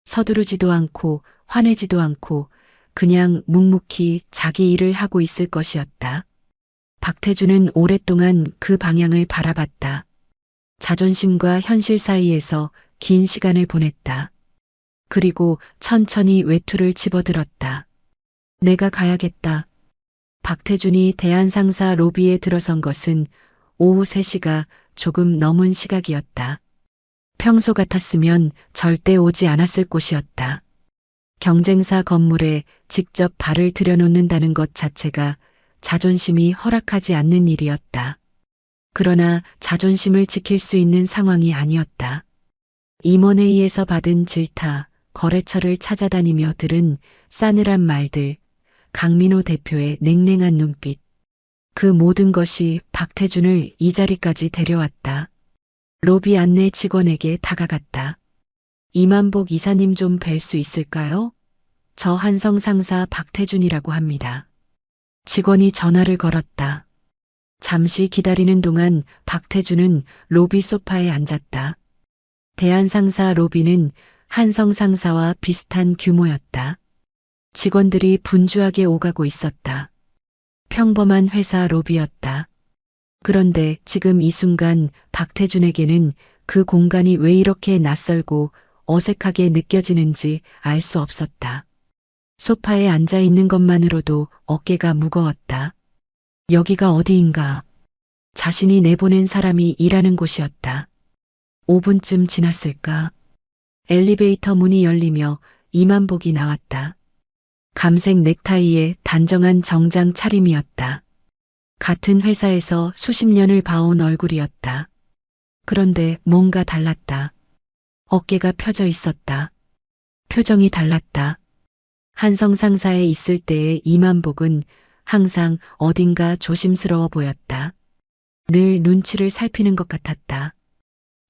서두르지도 않고 화내지도 않고 그냥 묵묵히 자기 일을 하고 있을 것이었다. 박태준은 오랫동안 그 방향을 바라봤다. 자존심과 현실 사이에서 긴 시간을 보냈다. 그리고 천천히 외투를 집어들었다. 내가 가야겠다. 박태준이 대한상사 로비에 들어선 것은 오후 3시가 조금 넘은 시각이었다. 평소 같았으면 절대 오지 않았을 곳이었다. 경쟁사 건물에 직접 발을 들여놓는다는 것 자체가 자존심이 허락하지 않는 일이었다. 그러나 자존심을 지킬 수 있는 상황이 아니었다. 임원회의에서 받은 질타, 거래처를 찾아다니며 들은 싸늘한 말들, 강민호 대표의 냉랭한 눈빛. 그 모든 것이 박태준을 이 자리까지 데려왔다. 로비 안내 직원에게 다가갔다. 이만복 이사님 좀 뵐 수 있을까요? 저 한성 상사 박태준이라고 합니다. 직원이 전화를 걸었다. 잠시 기다리는 동안 박태준은 로비 소파에 앉았다. 대한상사 로비는 한성 상사와 비슷한 규모였다. 직원들이 분주하게 오가고 있었다. 평범한 회사 로비였다. 그런데 지금 이 순간 박태준에게는 그 공간이 왜 이렇게 낯설고 어색하게 느껴지는지 알 수 없었다. 소파에 앉아 있는 것만으로도 어깨가 무거웠다. 여기가 어디인가? 자신이 내보낸 사람이 일하는 곳이었다. 5분쯤 지났을까? 엘리베이터 문이 열리며 이만복이 나왔다. 감색 넥타이에 단정한 정장 차림이었다. 같은 회사에서 수십 년을 봐온 얼굴이었다. 그런데 뭔가 달랐다. 어깨가 펴져 있었다. 표정이 달랐다. 한성 상사에 있을 때의 이만복은 항상 어딘가 조심스러워 보였다. 늘 눈치를 살피는 것 같았다.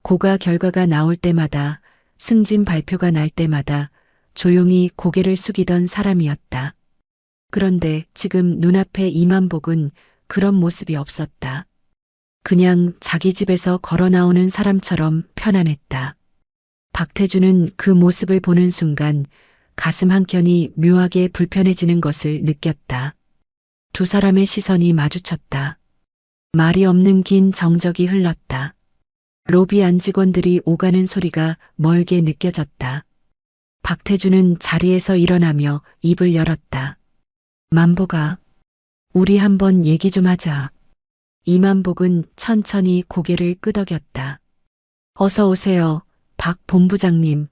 고가 결과가 나올 때마다, 승진 발표가 날 때마다 조용히 고개를 숙이던 사람이었다. 그런데 지금 눈앞에 이만복은 그런 모습이 없었다. 그냥 자기 집에서 걸어 나오는 사람처럼 편안했다. 박태준은 그 모습을 보는 순간 가슴 한켠이 묘하게 불편해지는 것을 느꼈다. 두 사람의 시선이 마주쳤다. 말이 없는 긴 정적이 흘렀다. 로비 안 직원들이 오가는 소리가 멀게 느껴졌다. 박태준은 자리에서 일어나며 입을 열었다. 만복아, 우리 한번 얘기 좀 하자. 이만복은 천천히 고개를 끄덕였다. 어서 오세요, 박 본부장님.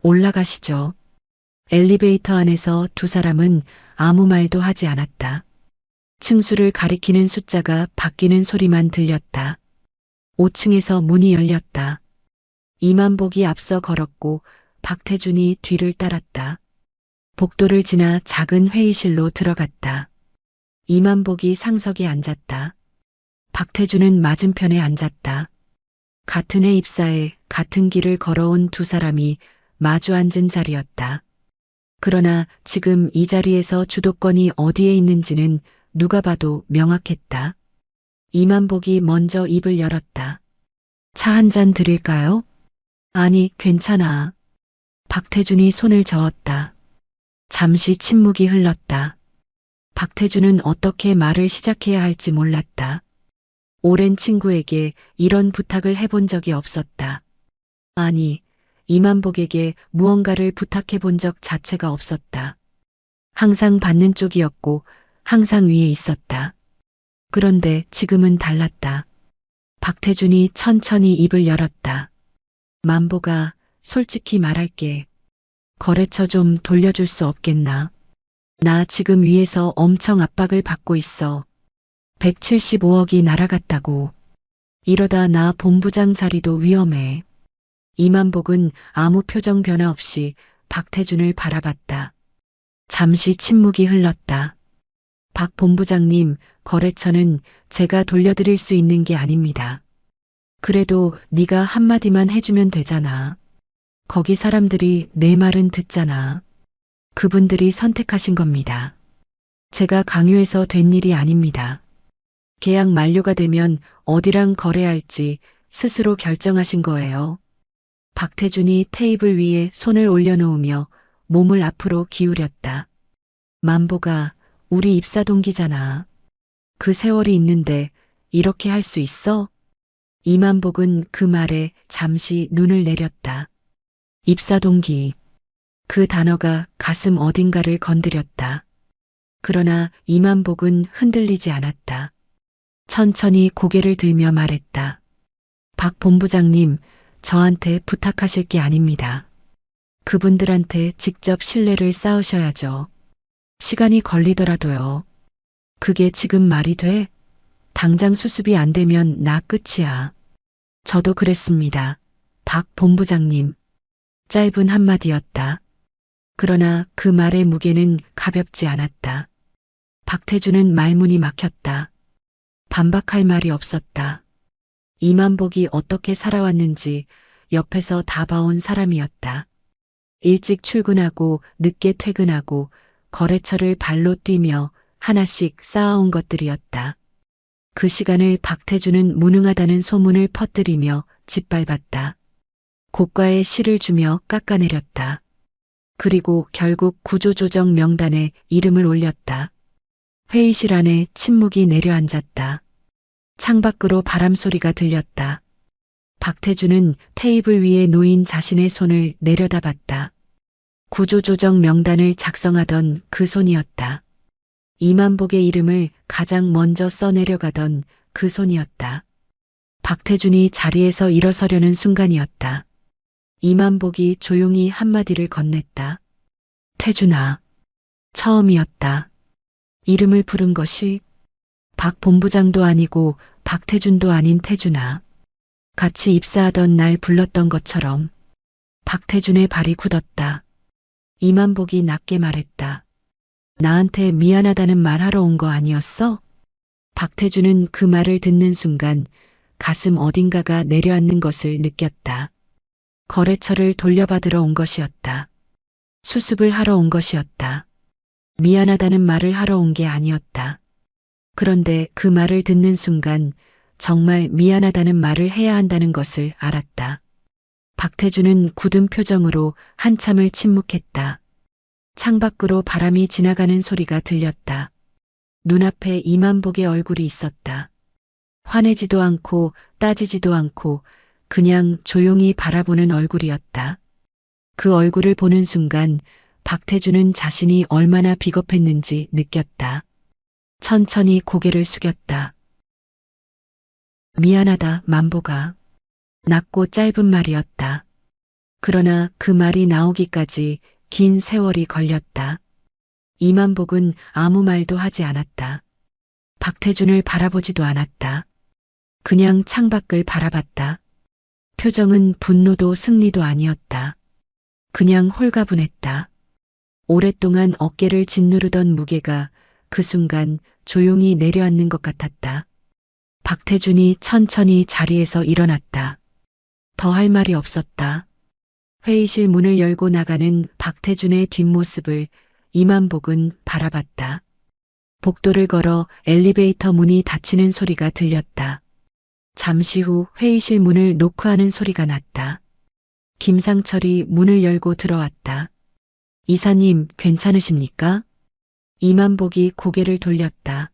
올라가시죠. 엘리베이터 안에서 두 사람은 아무 말도 하지 않았다. 층수를 가리키는 숫자가 바뀌는 소리만 들렸다. 5층에서 문이 열렸다. 이만복이 앞서 걸었고 박태준이 뒤를 따랐다. 복도를 지나 작은 회의실로 들어갔다. 이만복이 상석에 앉았다. 박태준은 맞은편에 앉았다. 같은 해 입사에 같은 길을 걸어온 두 사람이 마주 앉은 자리였다. 그러나 지금 이 자리에서 주도권이 어디에 있는지는 누가 봐도 명확했다. 이만복이 먼저 입을 열었다. 차 한 잔 드릴까요? 아니, 괜찮아. 박태준이 손을 저었다. 잠시 침묵이 흘렀다. 박태준은 어떻게 말을 시작해야 할지 몰랐다. 오랜 친구에게 이런 부탁을 해본 적이 없었다. 아니, 이만복에게 무언가를 부탁해 본 적 자체가 없었다. 항상 받는 쪽이었고 항상 위에 있었다. 그런데 지금은 달랐다. 박태준이 천천히 입을 열었다. 만보가 솔직히 말할게. 거래처 좀 돌려줄 수 없겠나? 나 지금 위에서 엄청 압박을 받고 있어. 175억이 날아갔다고. 이러다 나 본부장 자리도 위험해. 이만복은 아무 표정 변화 없이 박태준을 바라봤다. 잠시 침묵이 흘렀다. 박 본부장님, 거래처는 제가 돌려드릴 수 있는 게 아닙니다. 그래도 네가 한마디만 해주면 되잖아. 거기 사람들이 내 말은 듣잖아. 그분들이 선택하신 겁니다. 제가 강요해서 된 일이 아닙니다. 계약 만료가 되면 어디랑 거래할지 스스로 결정하신 거예요. 박태준이 테이블 위에 손을 올려놓으며 몸을 앞으로 기울였다. 만보가 우리 입사 동기잖아. 그 세월이 있는데 이렇게 할 수 있어? 이만복은 그 말에 잠시 눈을 내렸다. 입사 동기. 그 단어가 가슴 어딘가를 건드렸다. 그러나 이만복은 흔들리지 않았다. 천천히 고개를 들며 말했다. 박 본부장님, 저한테 부탁하실 게 아닙니다. 그분들한테 직접 신뢰를 쌓으셔야죠. 시간이 걸리더라도요. 그게 지금 말이 돼? 당장 수습이 안 되면 나 끝이야. 저도 그랬습니다. 박 본부장님. 짧은 한마디였다. 그러나 그 말의 무게는 가볍지 않았다. 박태준은 말문이 막혔다. 반박할 말이 없었다. 이만복이 어떻게 살아왔는지 옆에서 다 봐온 사람이었다. 일찍 출근하고 늦게 퇴근하고 거래처를 발로 뛰며 하나씩 쌓아온 것들이었다. 그 시간을 박태준은 무능하다는 소문을 퍼뜨리며 짓밟았다. 고가의 시를 주며 깎아내렸다. 그리고 결국 구조조정 명단에 이름을 올렸다. 회의실 안에 침묵이 내려앉았다. 창밖으로 바람 소리가 들렸다. 박태준은 테이블 위에 놓인 자신의 손을 내려다봤다. 구조조정 명단을 작성하던 그 손이었다. 이만복의 이름을 가장 먼저 써내려가던 그 손이었다. 박태준이 자리에서 일어서려는 순간이었다. 이만복이 조용히 한마디를 건넸다. 태준아. 처음이었다. 이름을 부른 것이 박 본부장도 아니고 박태준도 아닌 태준아. 같이 입사하던 날 불렀던 것처럼. 박태준의 발이 굳었다. 이만복이 낮게 말했다. 나한테 미안하다는 말 하러 온 거 아니었어? 박태준은 그 말을 듣는 순간 가슴 어딘가가 내려앉는 것을 느꼈다. 거래처를 돌려받으러 온 것이었다. 수습을 하러 온 것이었다. 미안하다는 말을 하러 온 게 아니었다. 그런데 그 말을 듣는 순간 정말 미안하다는 말을 해야 한다는 것을 알았다. 박태준은 굳은 표정으로 한참을 침묵했다. 창밖으로 바람이 지나가는 소리가 들렸다. 눈앞에 이만복의 얼굴이 있었다. 화내지도 않고 따지지도 않고 그냥 조용히 바라보는 얼굴이었다. 그 얼굴을 보는 순간 박태준은 자신이 얼마나 비겁했는지 느꼈다. 천천히 고개를 숙였다. 미안하다, 만보가. 낮고 짧은 말이었다. 그러나 그 말이 나오기까지 긴 세월이 걸렸다. 이만복은 아무 말도 하지 않았다. 박태준을 바라보지도 않았다. 그냥 창밖을 바라봤다. 표정은 분노도 승리도 아니었다. 그냥 홀가분했다. 오랫동안 어깨를 짓누르던 무게가 그 순간 조용히 내려앉는 것 같았다. 박태준이 천천히 자리에서 일어났다. 더 할 말이 없었다. 회의실 문을 열고 나가는 박태준의 뒷모습을 이만복은 바라봤다. 복도를 걸어 엘리베이터 문이 닫히는 소리가 들렸다. 잠시 후 회의실 문을 노크하는 소리가 났다. 김상철이 문을 열고 들어왔다. 이사님, 괜찮으십니까? 이만복이 고개를 돌렸다.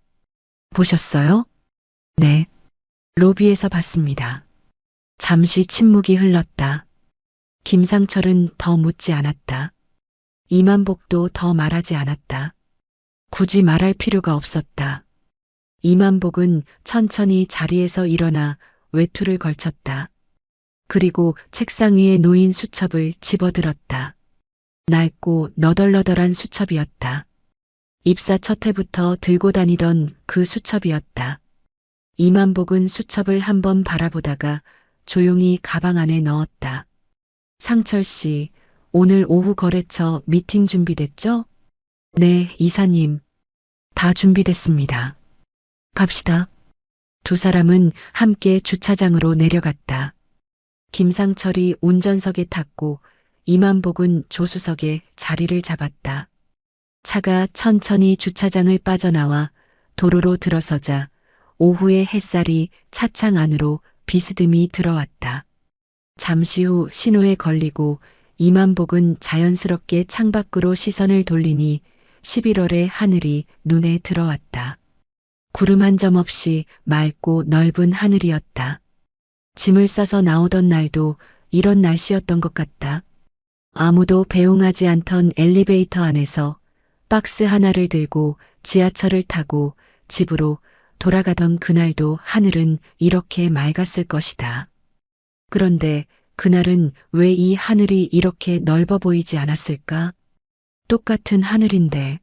보셨어요? 네. 로비에서 봤습니다. 잠시 침묵이 흘렀다. 김상철은 더 묻지 않았다. 이만복도 더 말하지 않았다. 굳이 말할 필요가 없었다. 이만복은 천천히 자리에서 일어나 외투를 걸쳤다. 그리고 책상 위에 놓인 수첩을 집어들었다. 낡고 너덜너덜한 수첩이었다. 입사 첫 해부터 들고 다니던 그 수첩이었다. 이만복은 수첩을 한번 바라보다가 조용히 가방 안에 넣었다. 상철 씨, 오늘 오후 거래처 미팅 준비됐죠? 네, 이사님. 다 준비됐습니다. 갑시다. 두 사람은 함께 주차장으로 내려갔다. 김상철이 운전석에 탔고 이만복은 조수석에 자리를 잡았다. 차가 천천히 주차장을 빠져나와 도로로 들어서자 오후의 햇살이 차창 안으로 비스듬히 들어왔다. 잠시 후 신호에 걸리고 이만복은 자연스럽게 창밖으로 시선을 돌리니 11월의 하늘이 눈에 들어왔다. 구름 한 점 없이 맑고 넓은 하늘이었다. 짐을 싸서 나오던 날도 이런 날씨였던 것 같다. 아무도 배웅하지 않던 엘리베이터 안에서 박스 하나를 들고 지하철을 타고 집으로 돌아가던 그날도 하늘은 이렇게 맑았을 것이다. 그런데 그날은 왜 이 하늘이 이렇게 넓어 보이지 않았을까? 똑같은 하늘인데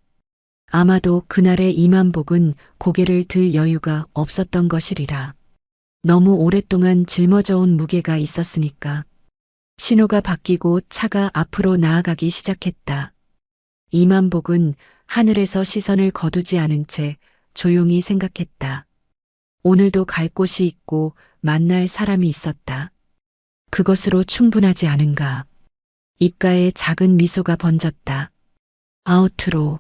아마도 그날의 이만복은 고개를 들 여유가 없었던 것이리라. 너무 오랫동안 짊어져온 무게가 있었으니까. 신호가 바뀌고 차가 앞으로 나아가기 시작했다. 이만복은 하늘에서 시선을 거두지 않은 채 조용히 생각했다. 오늘도 갈 곳이 있고 만날 사람이 있었다. 그것으로 충분하지 않은가. 입가에 작은 미소가 번졌다. 아우트로.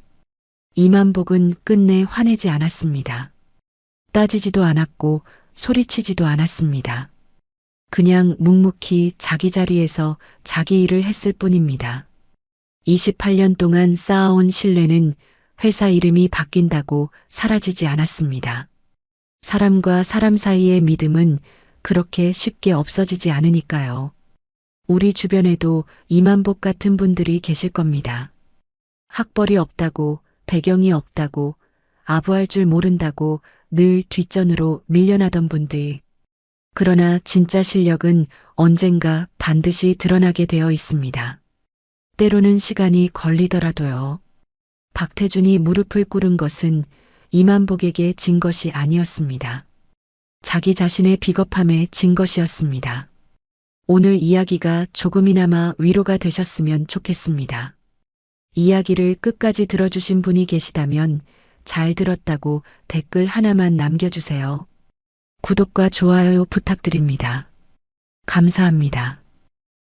이만복은 끝내 화내지 않았습니다. 따지지도 않았고 소리치지도 않았습니다. 그냥 묵묵히 자기 자리에서 자기 일을 했을 뿐입니다. 28년 동안 쌓아온 신뢰는 회사 이름이 바뀐다고 사라지지 않았습니다. 사람과 사람 사이의 믿음은 그렇게 쉽게 없어지지 않으니까요. 우리 주변에도 이만복 같은 분들이 계실 겁니다. 학벌이 없다고, 배경이 없다고, 아부할 줄 모른다고 늘 뒷전으로 밀려나던 분들. 그러나 진짜 실력은 언젠가 반드시 드러나게 되어 있습니다. 때로는 시간이 걸리더라도요. 박태준이 무릎을 꿇은 것은 이만복에게 진 것이 아니었습니다. 자기 자신의 비겁함에 진 것이었습니다. 오늘 이야기가 조금이나마 위로가 되셨으면 좋겠습니다. 이야기를 끝까지 들어주신 분이 계시다면 잘 들었다고 댓글 하나만 남겨주세요. 구독과 좋아요 부탁드립니다. 감사합니다.